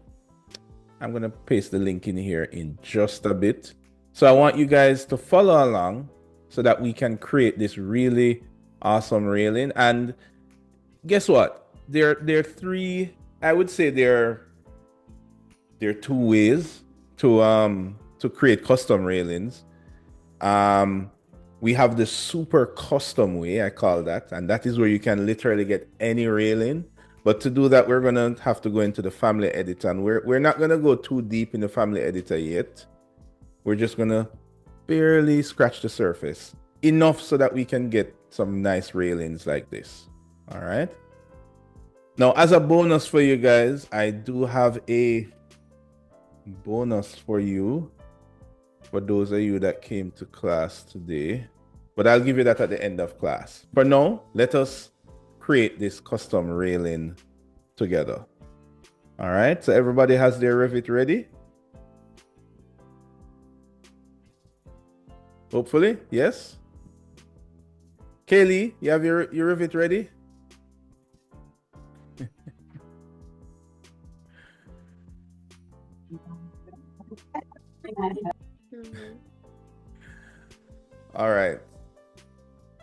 I'm going to paste the link in here in just a bit. So I want you guys to follow along so that we can create this really awesome railing. And guess what? There are three, I would say there are two ways to create custom railings. We have the super custom way, I call that, and that is where you can literally get any railing. But to do that, we're gonna have to go into the family editor, and we're not gonna go too deep in the family editor yet. We're just gonna barely scratch the surface, enough so that we can get some nice railings like this. All right. Now, as a bonus for you guys, I do have a bonus for you, for those of you that came to class today, but I'll give you that at the end of class. For now, let us create this custom railing together. All right, so everybody has their Revit ready? Hopefully, yes. Kaylee, you have your Revit ready? All right.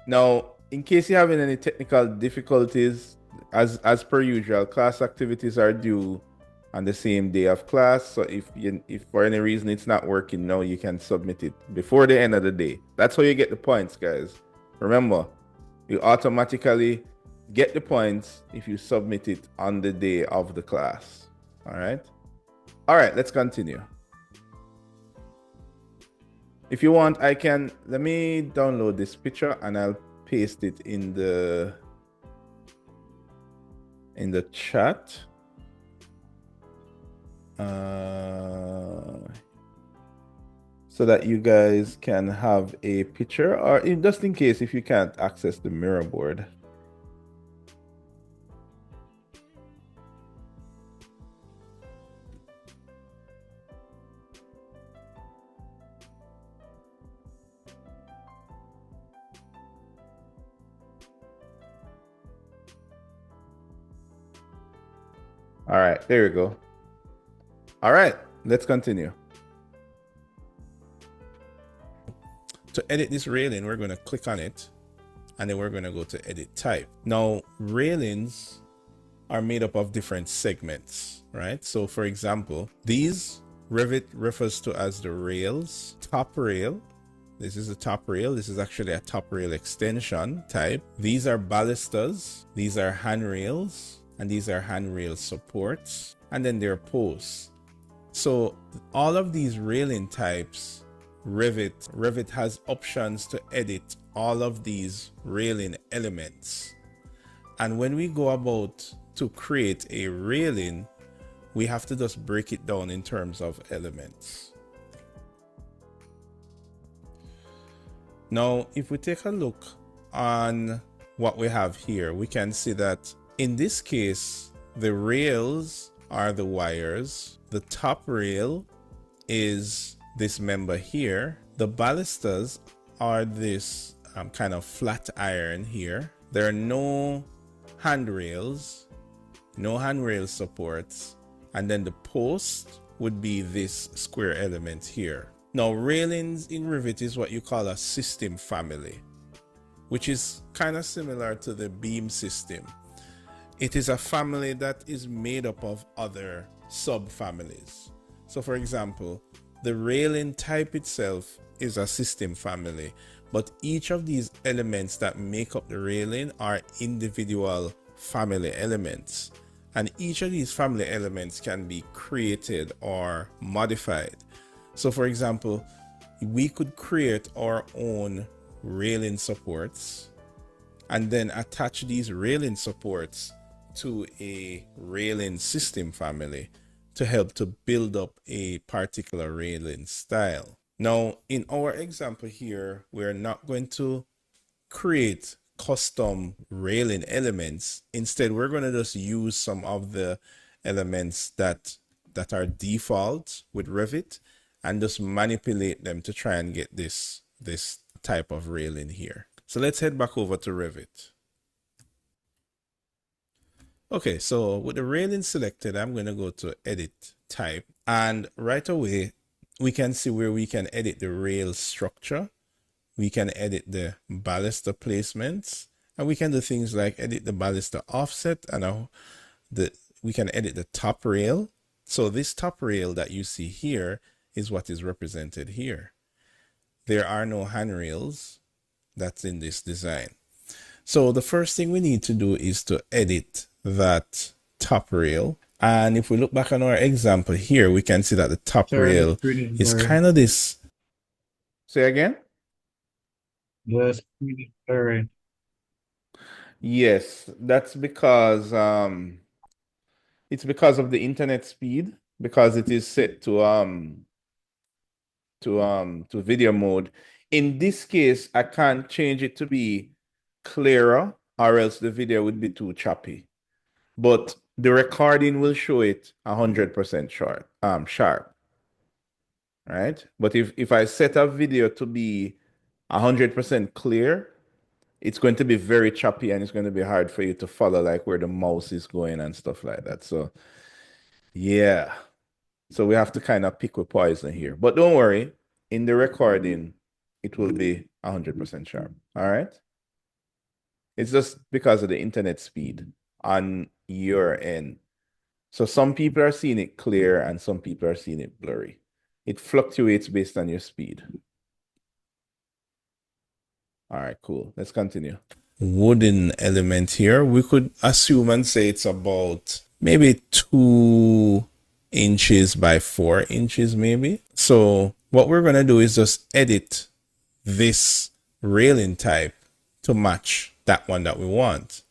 Now, in case you're having any technical difficulties, as per usual, class activities are due on the same day of class. So if for any reason it's not working now, you can submit it before the end of the day. That's how you get the points, guys. Remember, you automatically get the points if you submit it on the day of the class. All right. All right, let's continue. If you want, let me download this picture and I'll paste it in the chat. So that you guys can have a picture, or just in case if you can't access the mirror board. All right, there you go. All right, let's continue. To edit this railing, we're going to click on it and then we're going to go to edit type. Now, railings are made up of different segments, right? So for example, these Revit refers to as the rails. Top rail, this is a top rail. This is actually a top rail extension type. These are balusters, these are handrails, and these are handrail supports, and then there are posts. So all of these railing types, Revit has options to edit all of these railing elements. And when we go about to create a railing, we have to just break it down in terms of elements. Now, if we take a look on what we have here, we can see that in this case, the rails are the wires. The top rail is this member here. The balusters are this kind of flat iron here. There are no handrails, no handrail supports, and then the post would be this square element here. Now, railings in Revit is what you call a system family, which is kind of similar to the beam system. It is a family that is made up of other subfamilies. So for example, the railing type itself is a system family, but each of these elements that make up the railing are individual family elements. And each of these family elements can be created or modified. So for example, we could create our own railing supports and then attach these railing supports to a railing system family to help to build up a particular railing style. Now, in our example here, we're not going to create custom railing elements. Instead, we're going to just use some of the elements that are default with Revit and just manipulate them to try and get this type of railing here. So let's head back over to Revit. Okay, so with the railing selected, I'm going to go to edit type, and right away we can see where we can edit the rail structure. We can edit the baluster placements, and we can do things like edit the baluster offset, and we can edit the top rail. So this top rail that you see here is what is represented here. There are no handrails that's in this design. So the first thing we need to do is to edit that top rail. And if we look back on our example here, we can see that the top rail is kind of this. Say again? Yes, very. Yes, that's because it's because of the internet speed, because it is set to video mode. In this case, I can't change it to be clearer, or else the video would be too choppy. But the recording will show it 100% sharp. Right? But if I set a video to be 100% clear, it's going to be very choppy and it's going to be hard for you to follow like where the mouse is going and stuff like that. So yeah. So we have to kind of pick with poison here. But don't worry, in the recording, it will be 100% sharp. All right. It's just because of the internet speed on your end. So some people are seeing it clear and some people are seeing it blurry. It fluctuates based on your speed. All right, cool. Let's continue. Wooden element here. We could assume and say it's about maybe 2 inches by 4 inches maybe. So what we're going to do is just edit this railing type to match that one that we want.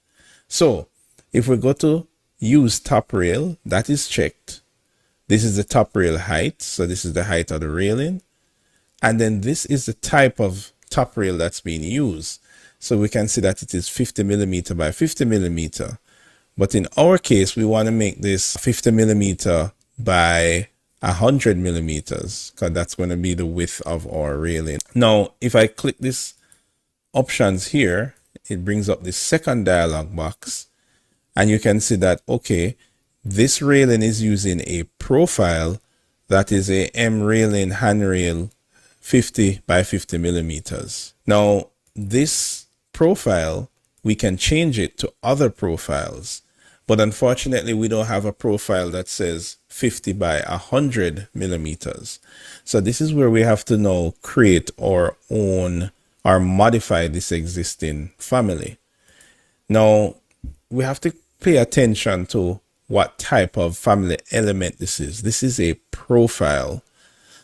So if we go to use top rail, that is checked. This is the top rail height. So this is the height of the railing. And then this is the type of top rail that's being used. So we can see that it is 50 millimeter by 50 millimeter. But in our case, we want to make this 50 millimeter by 100 millimeters, because that's going to be the width of our railing. Now, if I click this options here, it brings up this second dialog box. And you can see that, okay, this railing is using a profile that is a M railing handrail 50 by 50 millimeters. Now, this profile, we can change it to other profiles, but unfortunately, we don't have a profile that says 50 by 100 millimeters. So this is where we have to now create our own or modify this existing family. Now, we have to pay attention to what type of family element this is. This is a profile.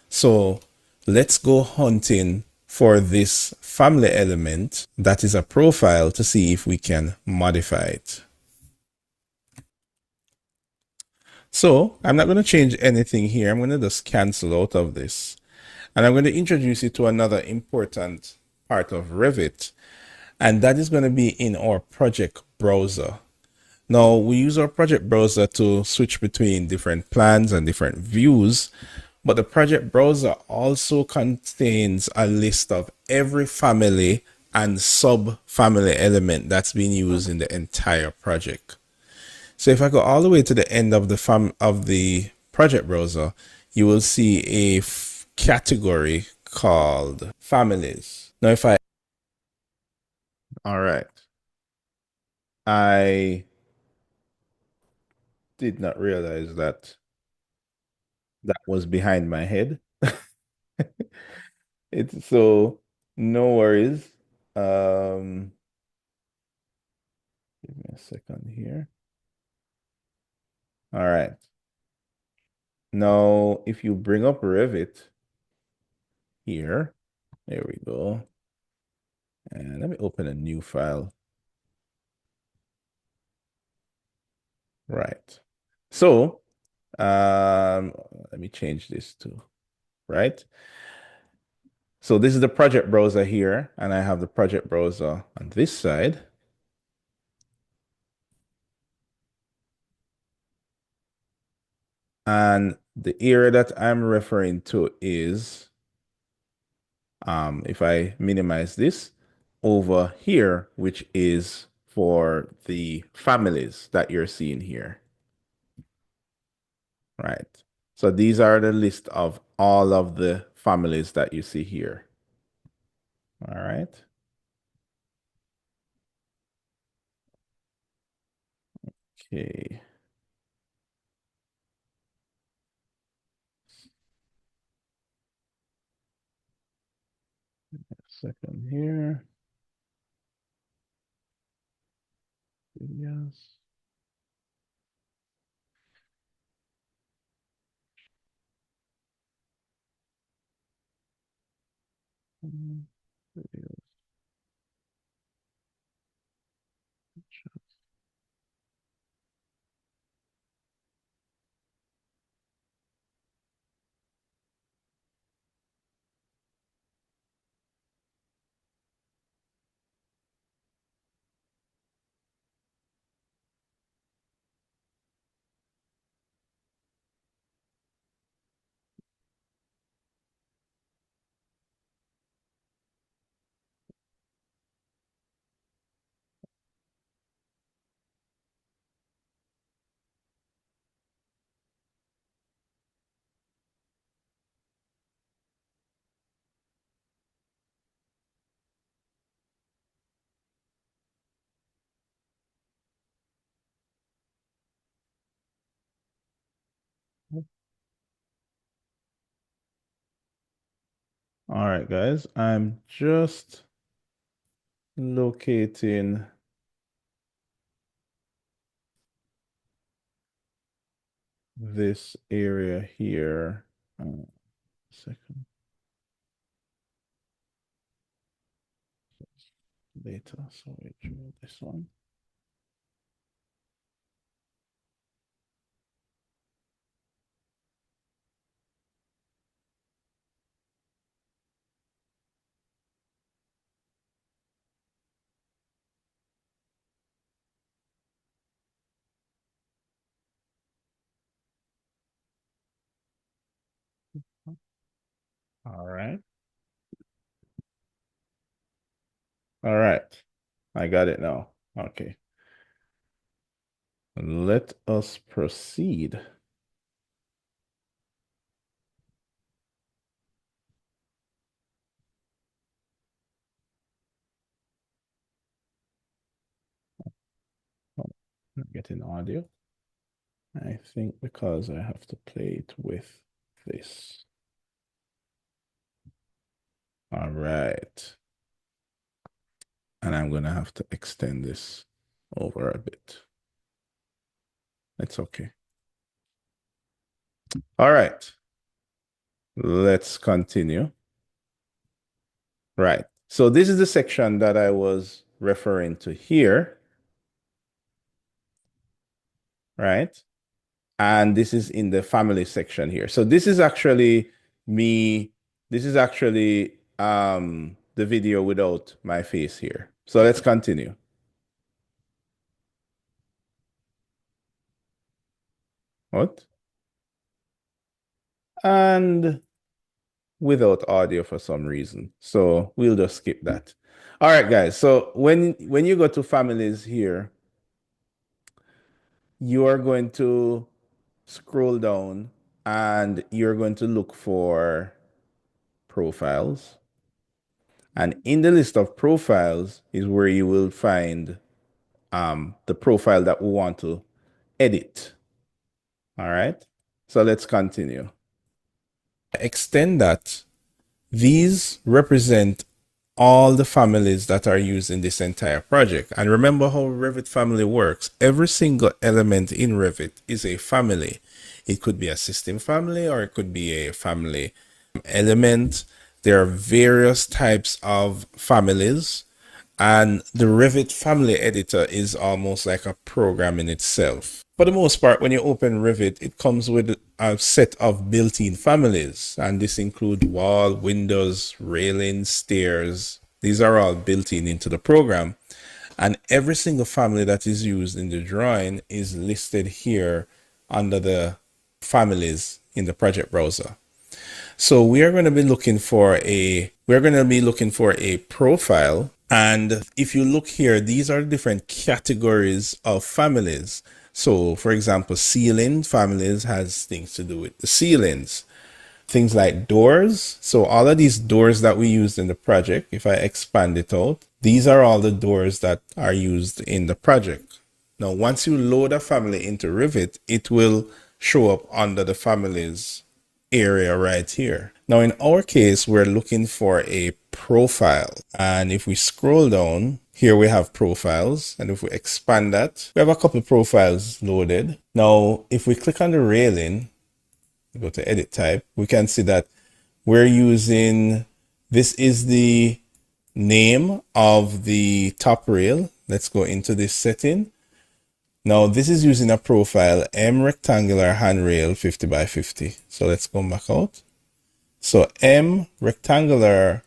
So let's go hunting for this family element that is a profile to see if we can modify it. So I'm not going to change anything here. I'm going to just cancel out of this. And I'm going to introduce you to another important part of Revit. And that is going to be in our project browser. Now, we use our project browser to switch between different plans and different views. But the project browser also contains a list of every family and sub-family element that's being used in the entire project. So if I go all the way to the end of the project browser, you will see a category called families. Now, all right. I did not realize that was behind my head. It's so no worries. Give me a second here. All right. Now, if you bring up Revit here, there we go. And let me open a new file. Right. So, let me change this to, right? So this is the project browser here, and I have the project browser on this side. And the area that I'm referring to is, if I minimize this, over here, which is for the families that you're seeing here. Right. So these are the list of all of the families that you see here. All right. Okay. Second here. Yes. Videos. All right, guys, I'm just locating this area here. Second later, so we drew this one. All right. All right. I got it now. Okay. Let us proceed. Oh, not getting audio. I think because I have to play it with this. All right. And I'm going to have to extend this over a bit. It's okay. All right. Let's continue. Right. So this is the section that I was referring to here. Right. And this is in the family section here. So this is actually me. This is actually the video without my face here. So let's continue. What? And without audio for some reason. So we'll just skip that. All right, guys. So when you go to families here, you are going to scroll down and you're going to look for profiles. And in the list of profiles is where you will find the profile that we want to edit. All right. So let's continue. Extend that. These represent all the families that are used in this entire project. And remember how Revit family works. Every single element in Revit is a family. It could be a system family or it could be a family element. There are various types of families, and the Revit family editor is almost like a program in itself. For the most part, when you open Revit, it comes with a set of built-in families, and this includes wall, windows, railings, stairs. These are all built in into the program, and every single family that is used in the drawing is listed here under the families in the project browser. So we are going to be looking for a profile. And if you look here, these are different categories of families. So for example, ceiling families has things to do with the ceilings. Things like doors. So all of these doors that we used in the project, if I expand it out, these are all the doors that are used in the project. Now, once you load a family into Rivet, it will show up under the families area right here. Now, in our case, we're looking for a profile. And if we scroll down, here we have profiles. And if we expand that, we have a couple of profiles loaded. Now, if we click on the railing, go to edit type, we can see that we're using, this is the name of the top rail. Let's go into this setting. Now this is using a profile M rectangular handrail 50 by 50. So let's go back out. So M rectangular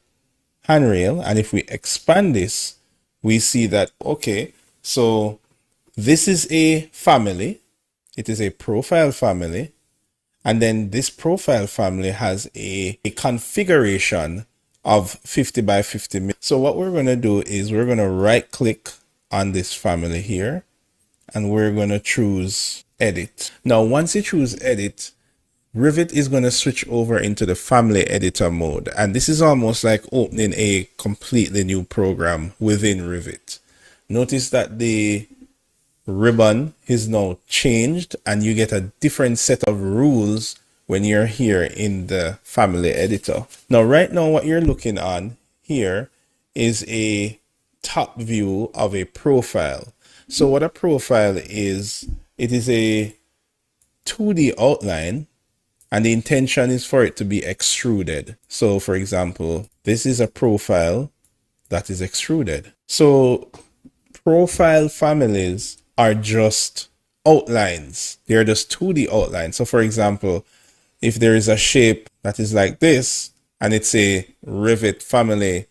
handrail, and if we expand this, we see that, okay, so this is a family. It is a profile family. And then this profile family has a configuration of 50 by 50. So what we're going to do is we're going to right click on this family here, and we're going to choose edit. Now, once you choose edit, Rivet is going to switch over into the family editor mode. And this is almost like opening a completely new program within Rivet. Notice that the ribbon is now changed and you get a different set of rules when you're here in the family editor. Now, right now, what you're looking on here is a top view of a profile. So what a profile is, it is a 2D outline, and the intention is for it to be extruded. So for example, this is a profile that is extruded. So profile families are just outlines. They're just 2D outlines. So for example, if there is a shape that is like this, and it's a Rivet family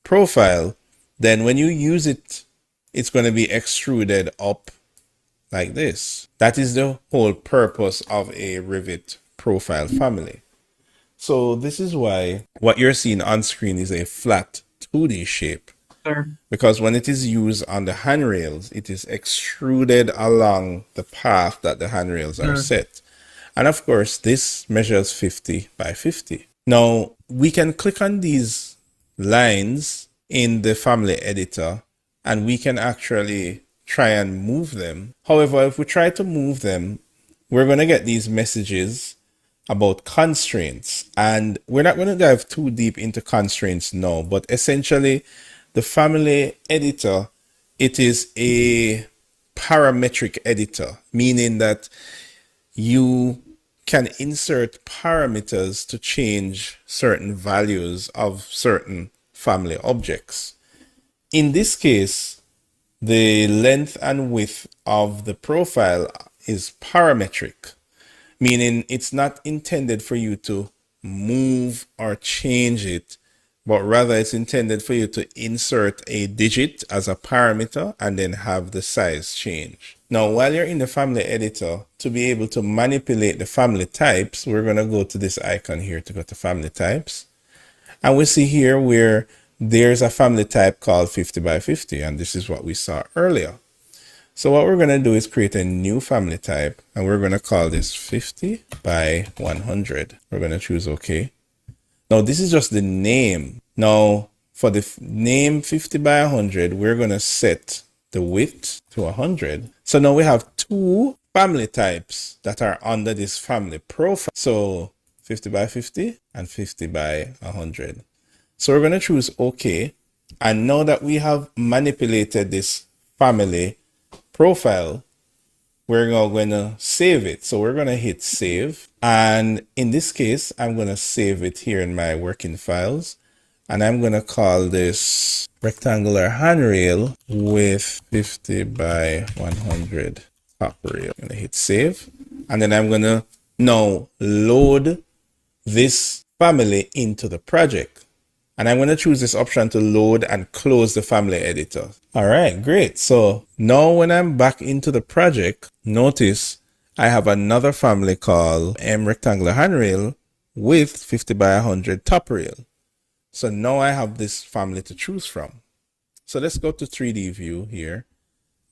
profile, then when you use it, it's going to be extruded up like this. That is the whole purpose of a Rivet profile family. So this is why what you're seeing on screen is a flat 2D shape. Sure. Because when it is used on the handrails, it is extruded along the path that the handrails are set. And of course, this measures 50 by 50. Now, we can click on these lines in the family editor, and we can actually try and move them. However, if we try to move them, we're going to get these messages about constraints. And we're not going to dive too deep into constraints now, but essentially, the family editor, it is a parametric editor, meaning that you can insert parameters to change certain values of certain family objects. In this case, the length and width of the profile is parametric, meaning it's not intended for you to move or change it, but rather it's intended for you to insert a digit as a parameter and then have the size change. Now, while you're in the family editor, to be able to manipulate the family types, we're going to go to this icon here to go to family types. And we see here where there's a family type called 50 by 50, and this is what we saw earlier. So what we're going to do is create a new family type, and we're going to call this 50 by 100. We're going to choose OK. Now, this is just the name. Now, for the name 50 by 100, we're going to set the width to 100. So now we have two family types that are under this family profile. So 50 by 50 and 50 by 100. So we're going to choose OK. And now that we have manipulated this family profile, we're now going to save it. So we're going to hit save. And in this case, I'm going to save it here in my working files. And I'm going to call this rectangular handrail with 50 by 100 top rail. I'm going to hit save. And then I'm going to now load this family into the project. And I'm going to choose this option to load and close the family editor. All right, great. So now when I'm back into the project, notice I have another family called M rectangular handrail with 50 by 100 top rail. So now I have this family to choose from. So let's go to 3D view here.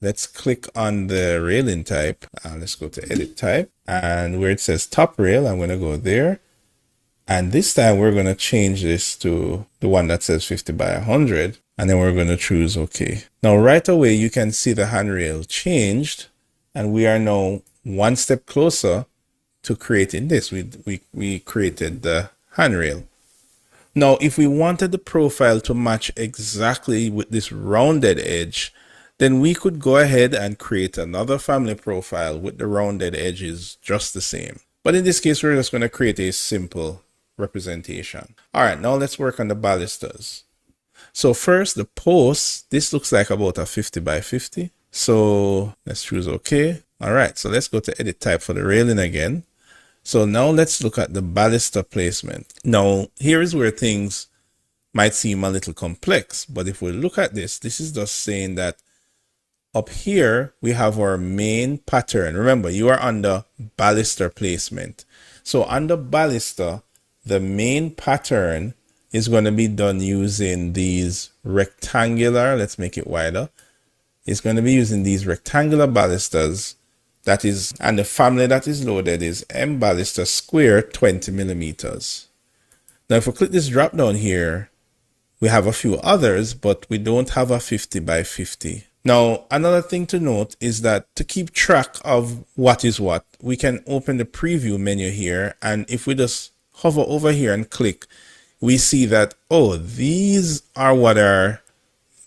Let's click on the railing type. Let's go to edit type, and where it says top rail, I'm going to go there. And this time we're going to change this to the one that says 50 by 100. And then we're going to choose OK. Now right away, you can see the handrail changed, and we are now one step closer to creating this. We created the handrail. Now, if we wanted the profile to match exactly with this rounded edge, then we could go ahead and create another family profile with the rounded edges just the same. But in this case, we're just going to create a simple representation. All right, now let's work on the balusters. So first, the posts, this looks like about a 50 by 50. So let's choose OK. All right, so let's go to edit type for the railing again. So now let's look at the baluster placement. Now, here is where things might seem a little complex, but if we look at this, this is just saying that up here, we have our main pattern. Remember, you are under baluster placement. So under baluster, the main pattern is going to be done using these rectangular, let's make it wider. It's going to be using these rectangular balusters. That is, and the family that is loaded is M baluster square 20 millimeters. Now, if we click this drop down here, we have a few others, but we don't have a 50 by 50. Now, another thing to note is that to keep track of what is what, we can open the preview menu here. And if we just hover over here and click, we see that, oh, these are what are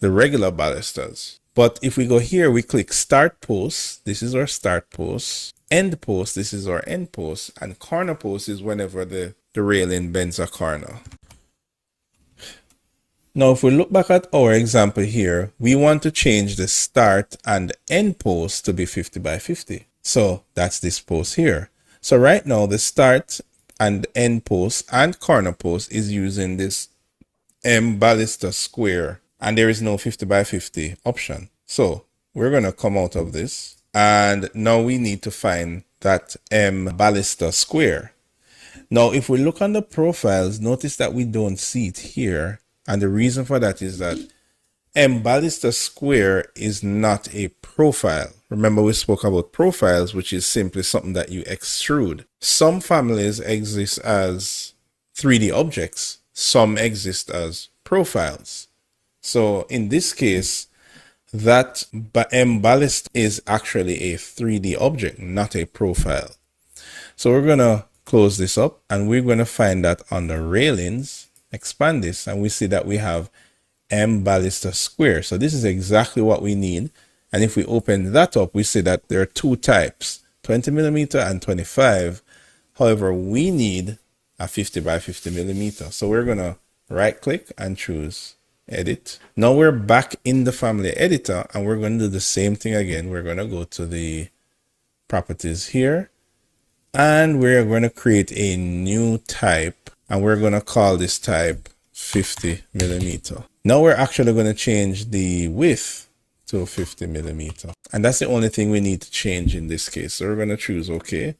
the regular balusters. But if we go here, we click start post. This is our start post. End post. This is our end post. And corner post is whenever the railing bends a corner. Now, if we look back at our example here, we want to change the start and end post to be 50 by 50. So that's this post here. So right now, the start and end post and corner post is using this M baluster square, and there is no 50 by 50 option. So we're going to come out of this, and now we need to find that M baluster square. Now, if we look on the profiles, notice that we don't see it here. And the reason for that is that M baluster square is not a profile. Remember, we spoke about profiles, which is simply something that you extrude. Some families exist as 3D objects. Some exist as profiles. So in this case, that M baluster is actually a 3D object, not a profile. So we're going to close this up, and we're going to find that under railings, expand this, and we see that we have M baluster square. So this is exactly what we need. And if we open that up, we see that there are two types, 20 millimeter and 25. However, we need a 50 by 50 millimeter. So we're going to right click and choose edit. Now we're back in the family editor, and we're going to do the same thing again. We're going to go to the properties here, and we're going to create a new type, and we're going to call this type 50 millimeter. Now we're actually going to change the width to 50 millimeter. And that's the only thing we need to change in this case. So we're going to choose OK.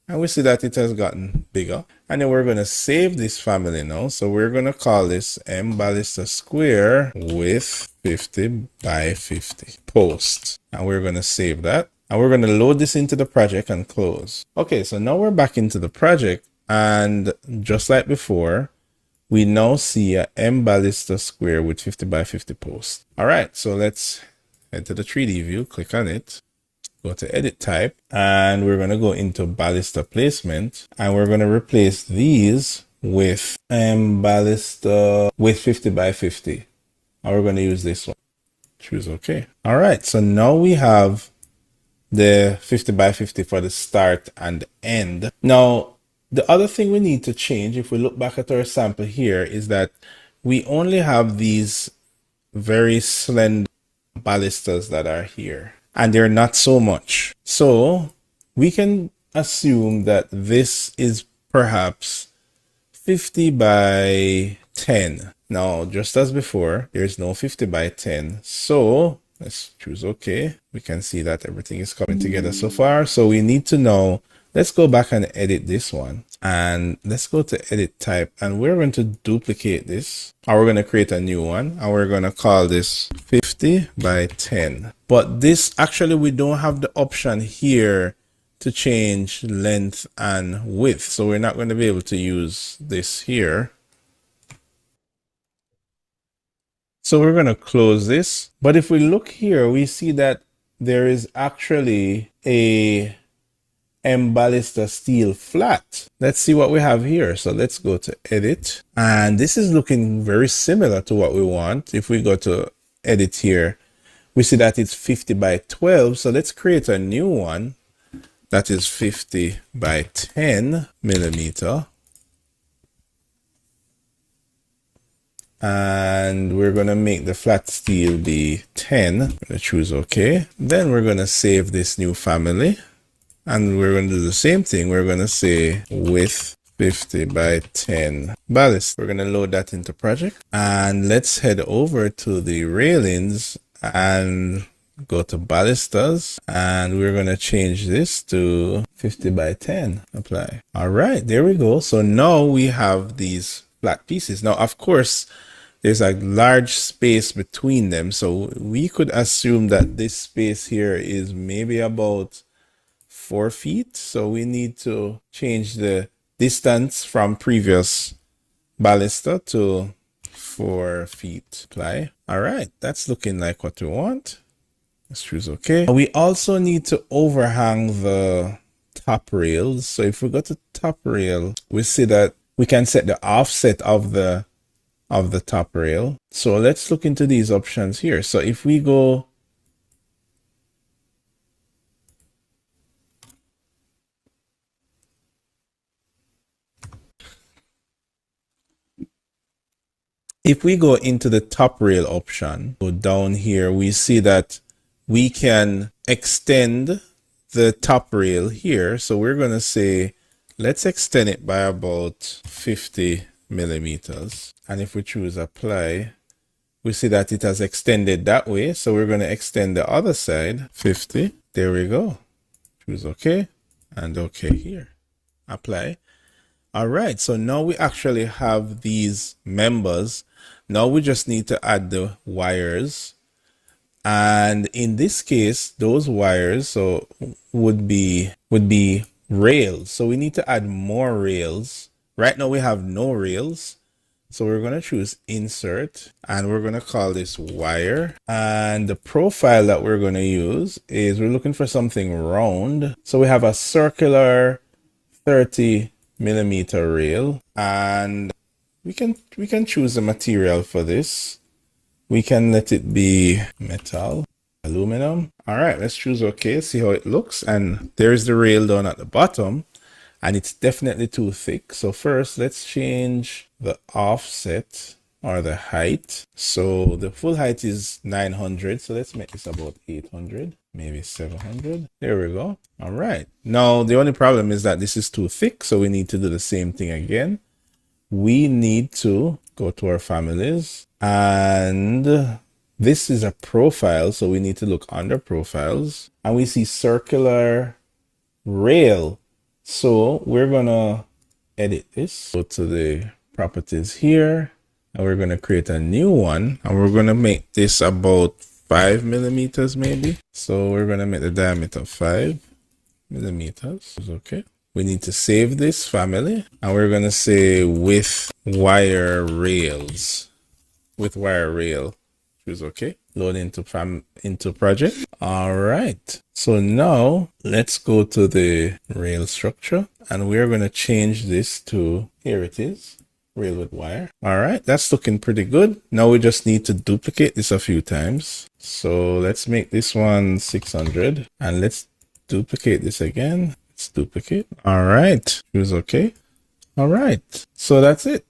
And we see that it has gotten bigger. And then we're going to save this family now. So we're going to call this M baluster square with 50 by 50 post. And we're going to save that. And we're going to load this into the project and close. Okay, so now we're back into the project. And just like before, we now see a M baluster square with 50 by 50 post. All right, so let's head to the 3D view, click on it, go to edit type, and we're going to go into baluster placement, and we're going to replace these with M baluster with 50 by 50. And we're going to use this one. Choose OK. All right, so now we have the 50 by 50 for the start and end. Now, the other thing we need to change, if we look back at our sample here, is that we only have these very slender balusters that are here, and they're not so much. So we can assume that this is perhaps 50 by 10. Now, just as before, there's no 50 by 10. So Let's choose OK. We can see that everything is coming together so far. So we need to know, let's go back and edit this one. And let's go to edit type. And we're going to duplicate this. Or we're going to create a new one. And we're going to call this 50 by 10. But this, actually, we don't have the option here to change length and width. So we're not going to be able to use this here. So we're going to close this. But if we look here, we see that there is actually a emballista steel flat. Let's see what we have here. So let's go to edit. And this is looking very similar to what we want. If we go to edit here, we see that it's 50 by 12. So let's create a new one that is 50 by 10 millimeter. And we're going to make the flat steel be 10. I'm going to choose OK. Then we're going to save this new family. And we're going to do the same thing. We're going to say width 50 by 10 ballast. We're going to load that into project. And let's head over to the railings and go to ballastas. And we're going to change this to 50 by 10. Apply. All right, there we go. So now we have these flat pieces. Now, of course, there's a large space between them. So we could assume that this space here is maybe about 4 feet. So we need to change the distance from previous ballista to 4 feet. Apply. All right, that's looking like what we want. Let's choose OK. We also need to overhang the top rails. So if we go to top rail, we see that we can set the offset of the top rail. So let's look into these options here. So if we go into the top rail option, go down here, we see that we can extend the top rail here. So we're going to say, let's extend it by about 50 millimeters. And if we choose apply, we see that it has extended that way. So we're going to extend the other side 50. There we go. Choose OK and OK here. Apply. All right. So now we actually have these members. Now we just need to add the wires. And in this case, those wires so would be rails. So we need to add more rails. Right now we have no rails. So we're going to choose insert and we're going to call this wire. And the profile that we're going to use is we're looking for something round. So we have a circular 30 millimeter rail, and we can choose a material for this. We can let it be metal, aluminum. All right, let's choose OK, see how it looks. And there's the rail down at the bottom. And it's definitely too thick. So first, let's change the offset or the height. So the full height is 900. So let's make this about 800, maybe 700. There we go. All right. Now, the only problem is that this is too thick. So we need to do the same thing again. We need to go to our families. And this is a profile. So we need to look under profiles. And we see circular rail. So we're going to edit this. Go to the properties here, and we're going to create a new one. And we're going to make this about 5 millimeters maybe. So we're going to make the diameter 5 millimeters. Okay. We need to save this family. And we're going to say with wire rails. With wire rail. Choose OK. Load into project. All right. So now let's go to the rail structure and we're going to change this to, here it is, rail with wire. All right. That's looking pretty good. Now we just need to duplicate this a few times. So let's make this one 600 and let's duplicate this again. Let's duplicate. All right. Choose OK. All right. So that's it.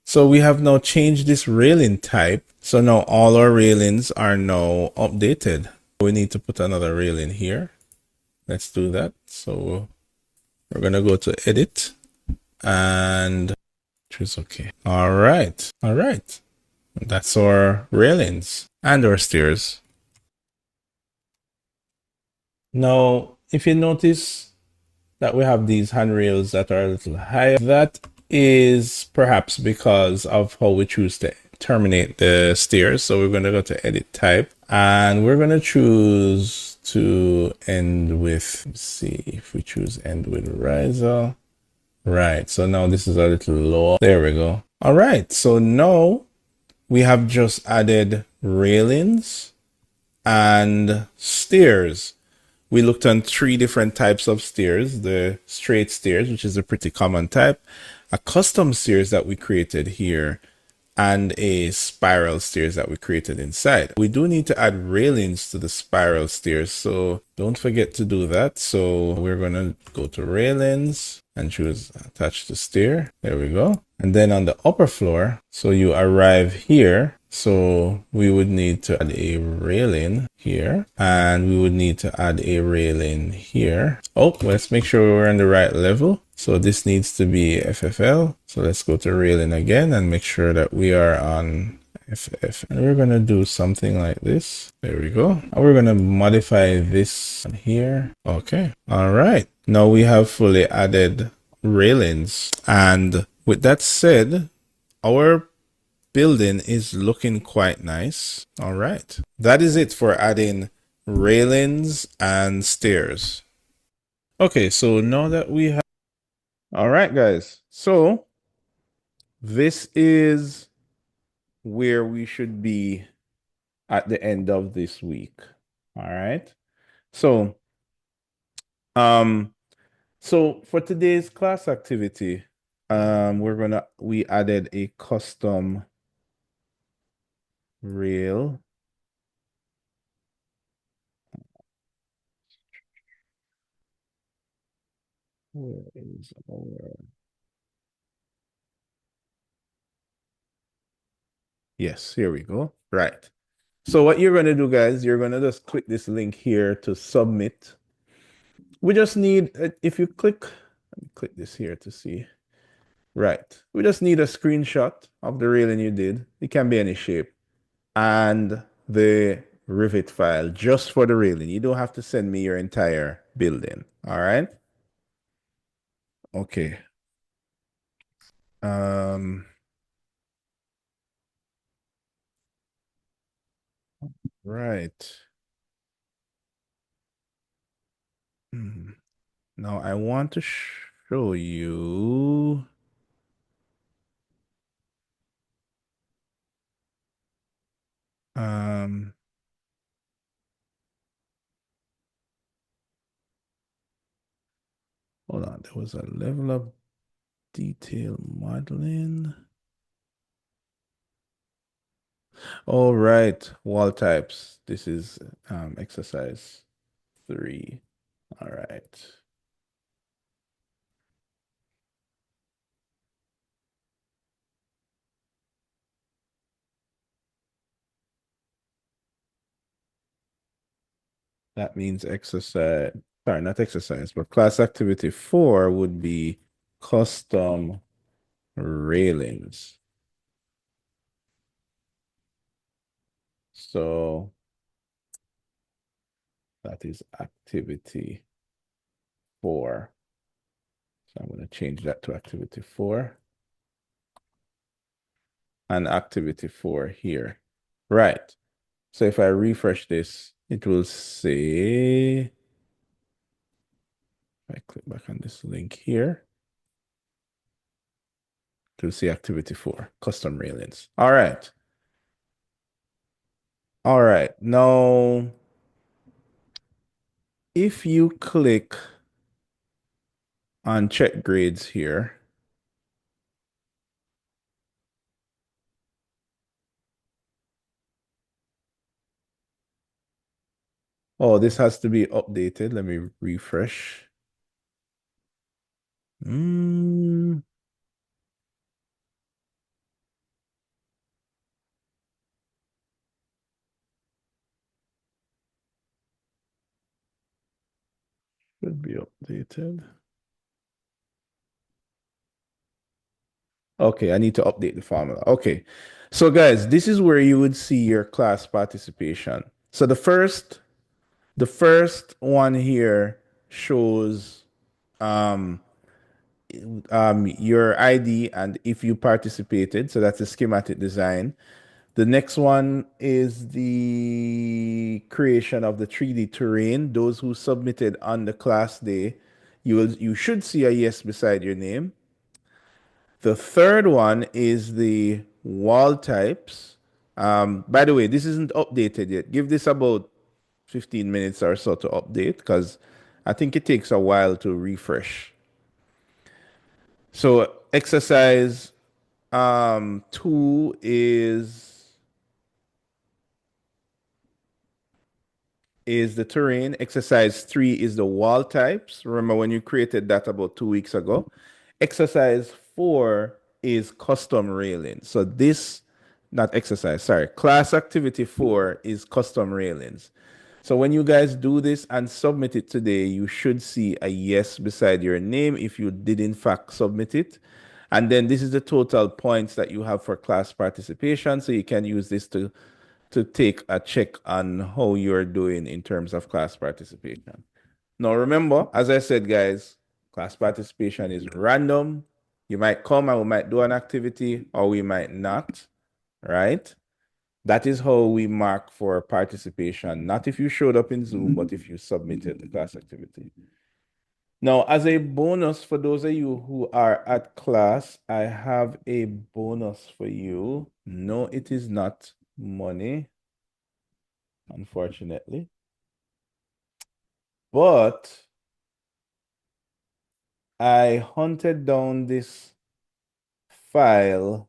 So we have now changed this railing type. So now all our railings are now updated. We need to put another railing here. Let's do that. So we're going to go to edit and choose OK. All right. All right. That's our railings and our stairs. Now, if you notice that we have these handrails that are a little higher, that is perhaps because of how we choose to terminate the stairs. So we're going to go to edit type and we're going to choose to end with, let's see if we choose end with riser. Right. So now this is a little lower. There we go. All right. So now we have just added railings and stairs. We looked on 3 different types of stairs: the straight stairs, which is a pretty common type, a custom stairs that we created here, and a spiral stairs that we created inside. We do need to add railings to the spiral stairs, so don't forget to do that. So we're going to go to railings and choose attach to stair. There we go. And then on the upper floor, so you arrive here. So we would need to add a railing here and we would need to add a railing here. Oh, let's make sure we're on the right level. So this needs to be FFL. So let's go to railing again and make sure that we are on FF. And we're going to do something like this. There we go. And we're going to modify this here. Okay. All right. Now we have fully added railings. And with that said, our building is looking quite nice. All right. That is it for adding railings and stairs. Okay. So now that we have, all right, guys. So this is where we should be at the end of this week. All right. So, so for today's class activity, we added a custom rail. Where is our... Yes, here we go. Right. So what you're going to do, guys, you're going to just click this link here to submit. We just need, if you click this here to see. Right. We just need a screenshot of the railing you did. It can be any shape. And the Rivet file just for the railing. You don't have to send me your entire building. All right. Okay. Right. Now I want to show you. Hold on. There was a level of detail modeling. All right. Wall types. This is exercise 3. All right. That means exercise, sorry, not exercise, but class activity 4 would be custom railings. So that is activity 4. So I'm going to change that to activity 4. And activity 4 here. Right. So if I refresh this, it will say, if I click back on this link here, it will say activity 4, custom railings. All right. All right. Now, if you click on check grades here, oh, this has to be updated. Let me refresh. Should be updated. Okay, I need to update the formula. Okay, so guys, this is where you would see your class participation. So the first The first one here shows um, your ID and if you participated. So that's a schematic design. The next one is the creation of the 3D terrain. Those who submitted on the class day, you should see a yes beside your name. The third one is the wall types. By the way, this isn't updated yet. Give this about 15 minutes or so to update because I think it takes a while to refresh. So exercise two is the terrain. Exercise three is the wall types. Remember when you created that about 2 weeks ago. Exercise four is custom railing. So this, not exercise, sorry. Class activity four is custom railings. So when you guys do this and submit it today, you should see a yes beside your name if you did in fact submit it. And then this is the total points that you have for class participation. So you can use this to take a check on how you're doing in terms of class participation. Now, remember, as I said, guys, class participation is random. You might come and we might do an activity or we might not, right? That is how we mark for participation, not if you showed up in Zoom, but if you submitted the class activity. Now, as a bonus for those of you who are at class, I have a bonus for you. No, it is not money, unfortunately. But I hunted down this file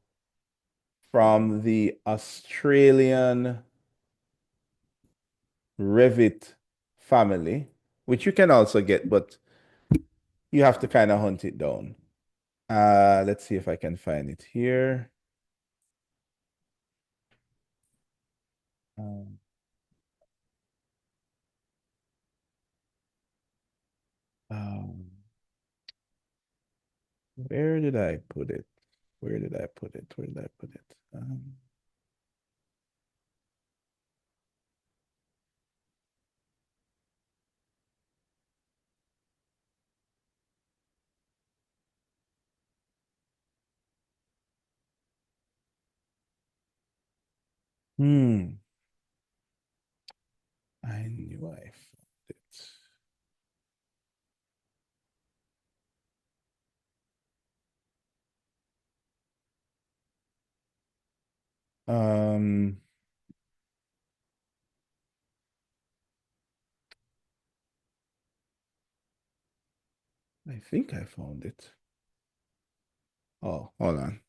from the Australian Revit family, which you can also get, but you have to kind of hunt it down. Let's see if I can find it here. Um, um, where did I put it? Where did I put it? Where did I put it? Hmm. I knew I found it. Um, I think I found it. Oh, hold on.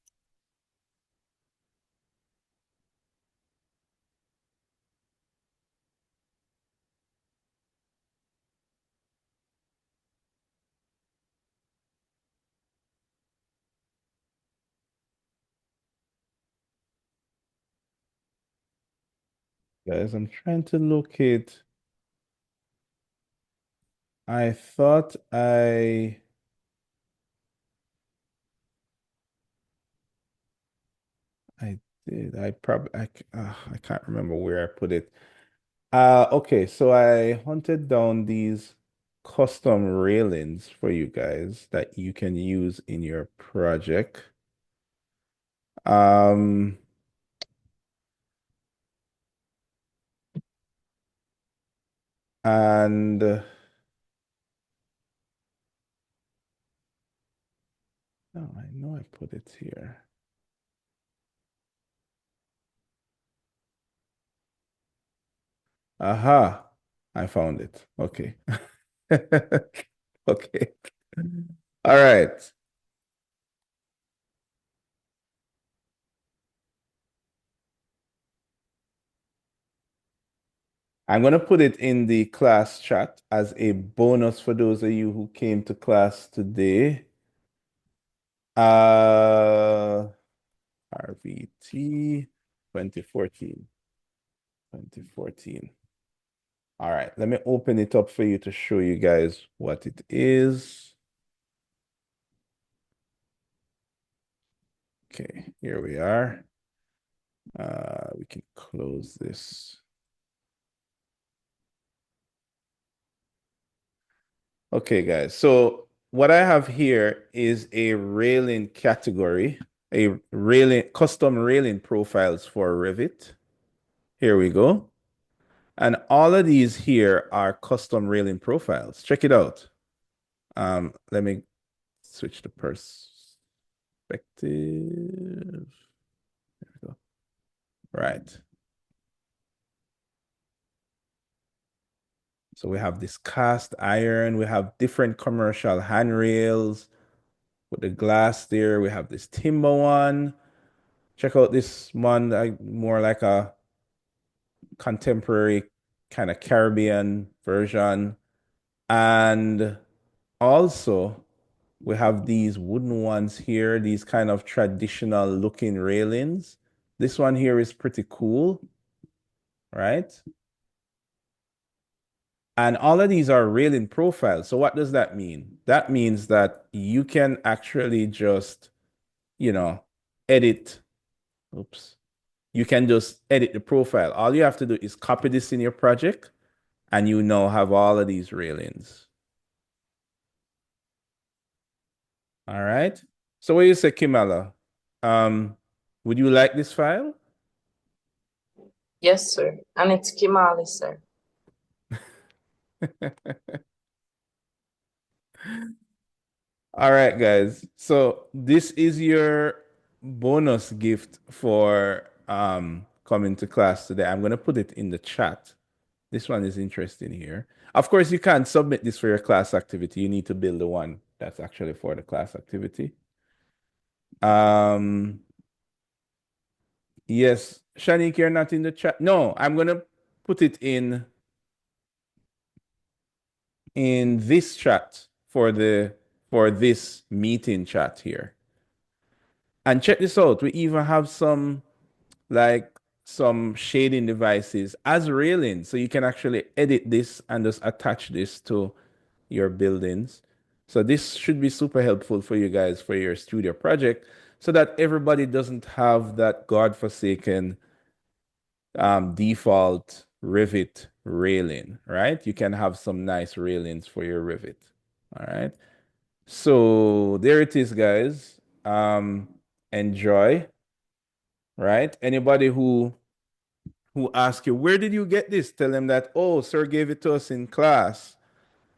Guys, I'm trying to locate. I thought I did. I can't remember where I put it. Okay, so I hunted down these custom railings for you guys that you can use in your project. Um, and oh, I know I put it here. Aha, I found it. Okay. Okay. All right. I'm going to put it in the class chat as a bonus for those of you who came to class today. RVT 2014. 2014. All right, let me open it up for you to show you guys what it is. Okay, here we are. We can close this. Okay, guys. So what I have here is a railing category, a railing custom railing profiles for Revit. Here we go. And all of these here are custom railing profiles. Check it out. Let me switch the perspective. There we go. Right. So we have this cast iron, we have different commercial handrails with the glass there. We have this timber one. Check out this one, more like a contemporary kind of Caribbean version. And also, we have these wooden ones here, these kind of traditional looking railings. This one here is pretty cool, right? And all of these are railing profiles. So what does that mean? That means that you can actually just, you know, edit. Oops. You can just edit the profile. All you have to do is copy this in your project, and you now have all of these railings. All right. So what do you say, Kimala? Would you like this file? Yes, sir. And it's Kimali, sir. All right, guys. So this is your bonus gift for coming to class today. I'm gonna put it in the chat. This one is interesting here. Of course, you can't submit this for your class activity. You need to build the one that's actually for the class activity. Yes, Shanique, you're not in the chat. No, I'm gonna put it in this chat for this meeting chat here. And check this out. We even have some shading devices as railings. So you can actually edit this and just attach this to your buildings. So this should be super helpful for you guys for your studio project so that everybody doesn't have that godforsaken default Revit railing, right? You can have some nice railings for your Revit. All right. So there it is, guys. Enjoy, right? Anybody who ask you, where did you get this? Tell them that, oh, sir gave it to us in class.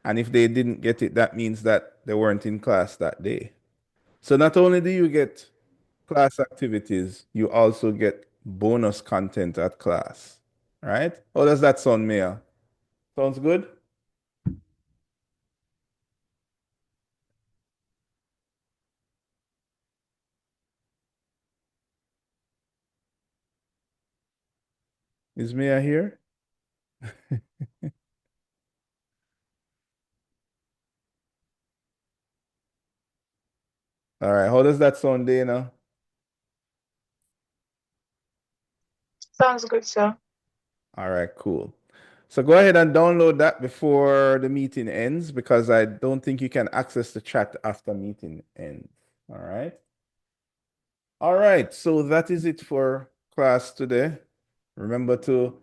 And if they didn't get it, that means that they weren't in class that day. So not only do you get class activities, you also get bonus content at class, right? How does that sound, Mia? Sounds good? Is Mia here? All right. How does that sound, Dana? Sounds good, sir. All right, cool. So go ahead and download that before the meeting ends because I don't think you can access the chat after meeting ends. All right. All right. So that is it for class today. Remember to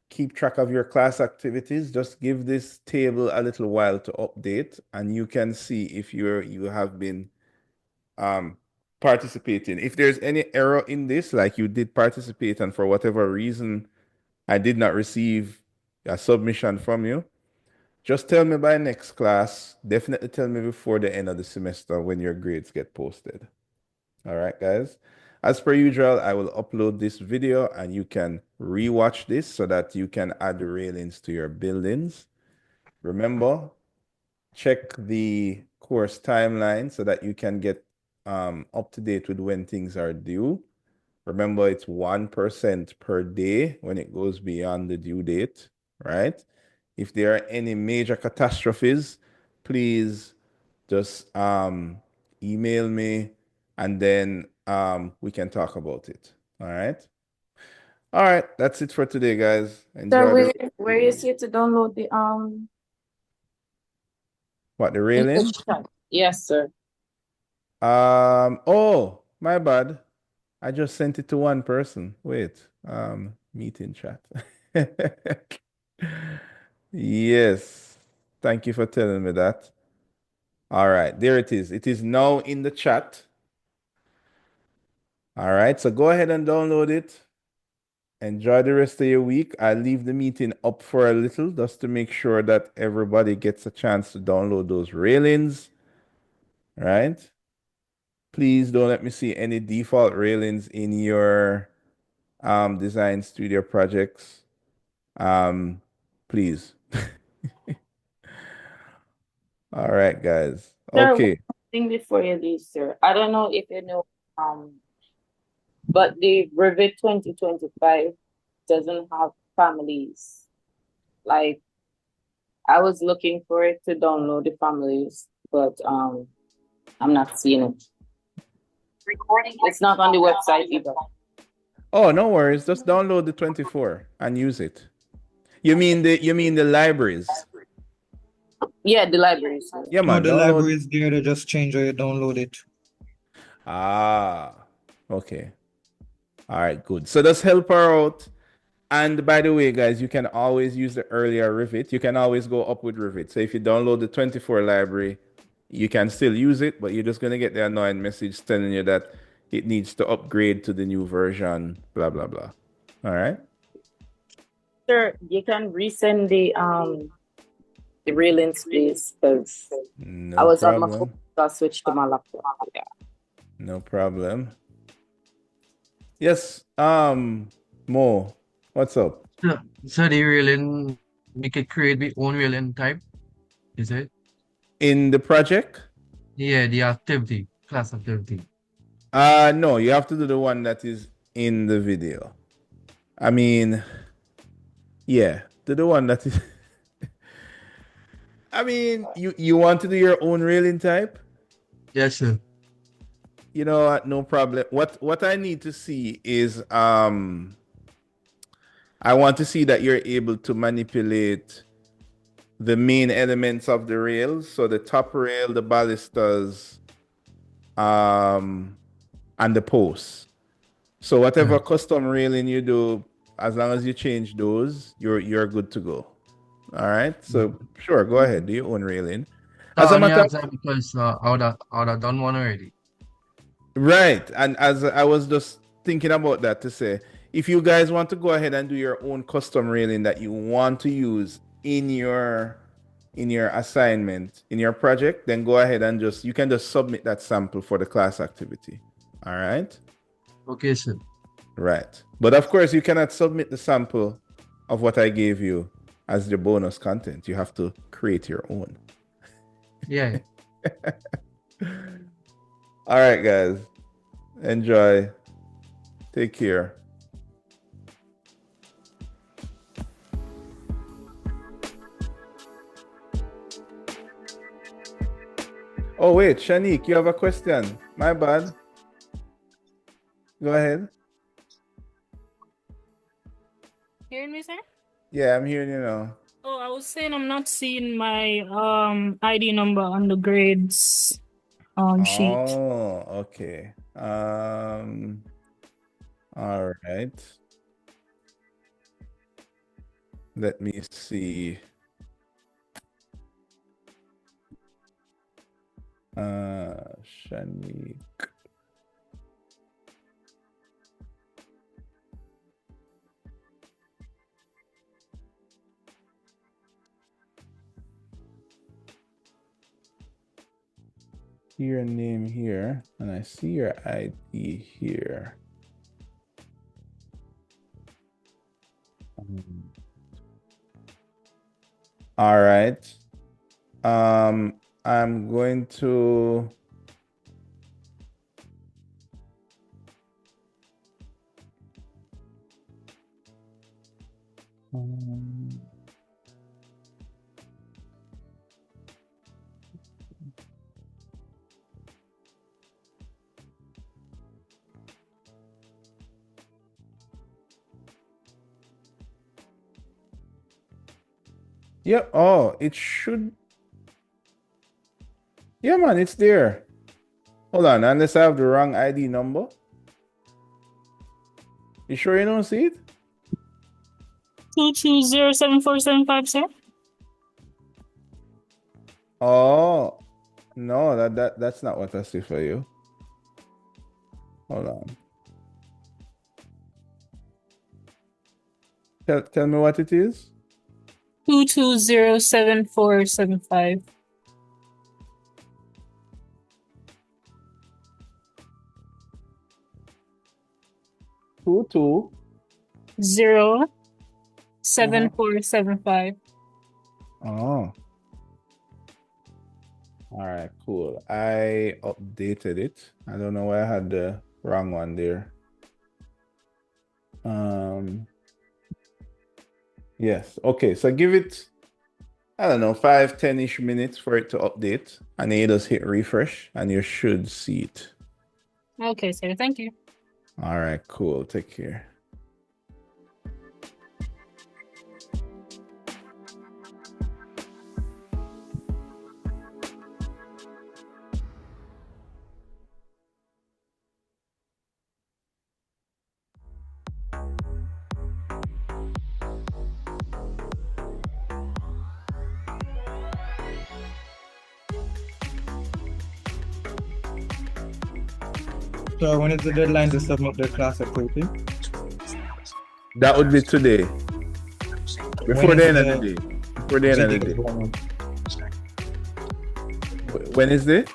keep track of your class activities. Just give this table a little while to update and you can see if you have been participating. If there's any error in this, like you did participate and for whatever reason I did not receive a submission from you, just tell me by next class. Definitely tell me before the end of the semester when your grades get posted. All right, guys. As per usual, I will upload this video and you can rewatch this so that you can add the railings to your buildings. Remember, check the course timeline so that you can get up to date with when things are due. Remember, it's 1% per day when it goes beyond the due date, right? If there are any major catastrophes, please just email me and then we can talk about it. All right. All right. That's it for today, guys. Sir, Enjoy where you see to download the the in the railing. chat? Yes, sir. Oh, my bad. I just sent it to one person. Wait. Meeting chat. Yes. Thank you for telling me that. All right, there it is. It is now in the chat. All right, so go ahead and download it. Enjoy the rest of your week. I'll leave the meeting up for a little just to make sure that everybody gets a chance to download those railings. Right? Please don't let me see any default railings in your design studio projects. Please. All right, guys. Sir, Okay. one thing before you leave, sir. I don't know if you know, but the Revit 2025 doesn't have families. Like, I was looking for it to download the families, but I'm not seeing it. It's not on the website either. Oh, no worries. Just download the 24 and use it. You mean the libraries? Yeah, the library, sir. Yeah, No, man. the Download. library is there. They just change how you download it. Ah, okay. All right, good. So just help her out. And by the way, guys, you can always use the earlier Revit. You can always go up with Revit. So if you download the 24 library, you can still use it, but you're just going to get the annoying message telling you that it needs to upgrade to the new version, blah, blah, blah. All right? Sir, you can resend the railings, please, because No I was on my problem. phone, so I switched to my laptop. Yeah. No problem. Yes, Mo, what's up? So the railing, we could create the own railing type, is it? In the project? Yeah, the activity, class activity. No, you have to do the one that is in the video. I mean, yeah, do the one that is. I mean, you want to do your own railing type? Yes, sir. You know what? No problem. What I need to see is I want to see that you're able to manipulate the main elements of the rails. So the top rail, the balusters, and the posts. So whatever custom railing you do, as long as you change those, you're good to go. All right. So sure, go ahead, do your own railing. As a Only matter of ask that because I would have done one already. right, and as I was just thinking about that to say, if you guys want to go ahead and do your own custom railing that you want to use in your assignment in your project, then go ahead and you can just submit that sample for the class activity. All right. Okay, sir. Right. But of course, you cannot submit the sample of what I gave you as the bonus content. You have to create your own. Yeah. All right, guys. Enjoy. Take care. Oh, wait, Shanique, you have a question. My bad. Go ahead. Hearing me, sir? Yeah, I'm hearing you now. Oh, I was saying I'm not seeing my ID number on the grades sheet. Oh, okay. All right. Let me see. Shanique. See your name here, and I see your ID here. All right. I'm going to Yep. Oh, it should. Yeah, man, it's there. Hold on, unless I have the wrong ID number. You sure you don't see it? 2207475, sir. Oh, No, that's not what I see for you. Hold on. Tell me what it is. 2207475. 2 07475. Oh. All right, cool. I updated it. I don't know why I had the wrong one there. Yes. Okay, so give it, I don't know, 5-10-ish minutes for it to update, and then you just hit refresh and you should see it. Okay, sir. Thank you. All right, cool. Take care. So when is the deadline to submit the class activity? That would be today. Before When the is end of the the day. Before the end of the video day. going up? When is the?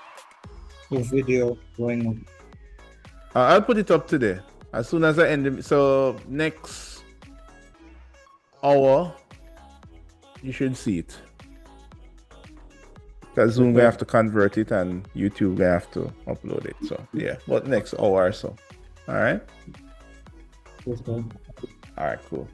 The video going up. I'll put it up today. As soon as I end the, so next hour, you should see it. Because Zoom we have to convert it and YouTube we have to upload it. So yeah, but next hour or so. All right. Yes, sir. All right, cool.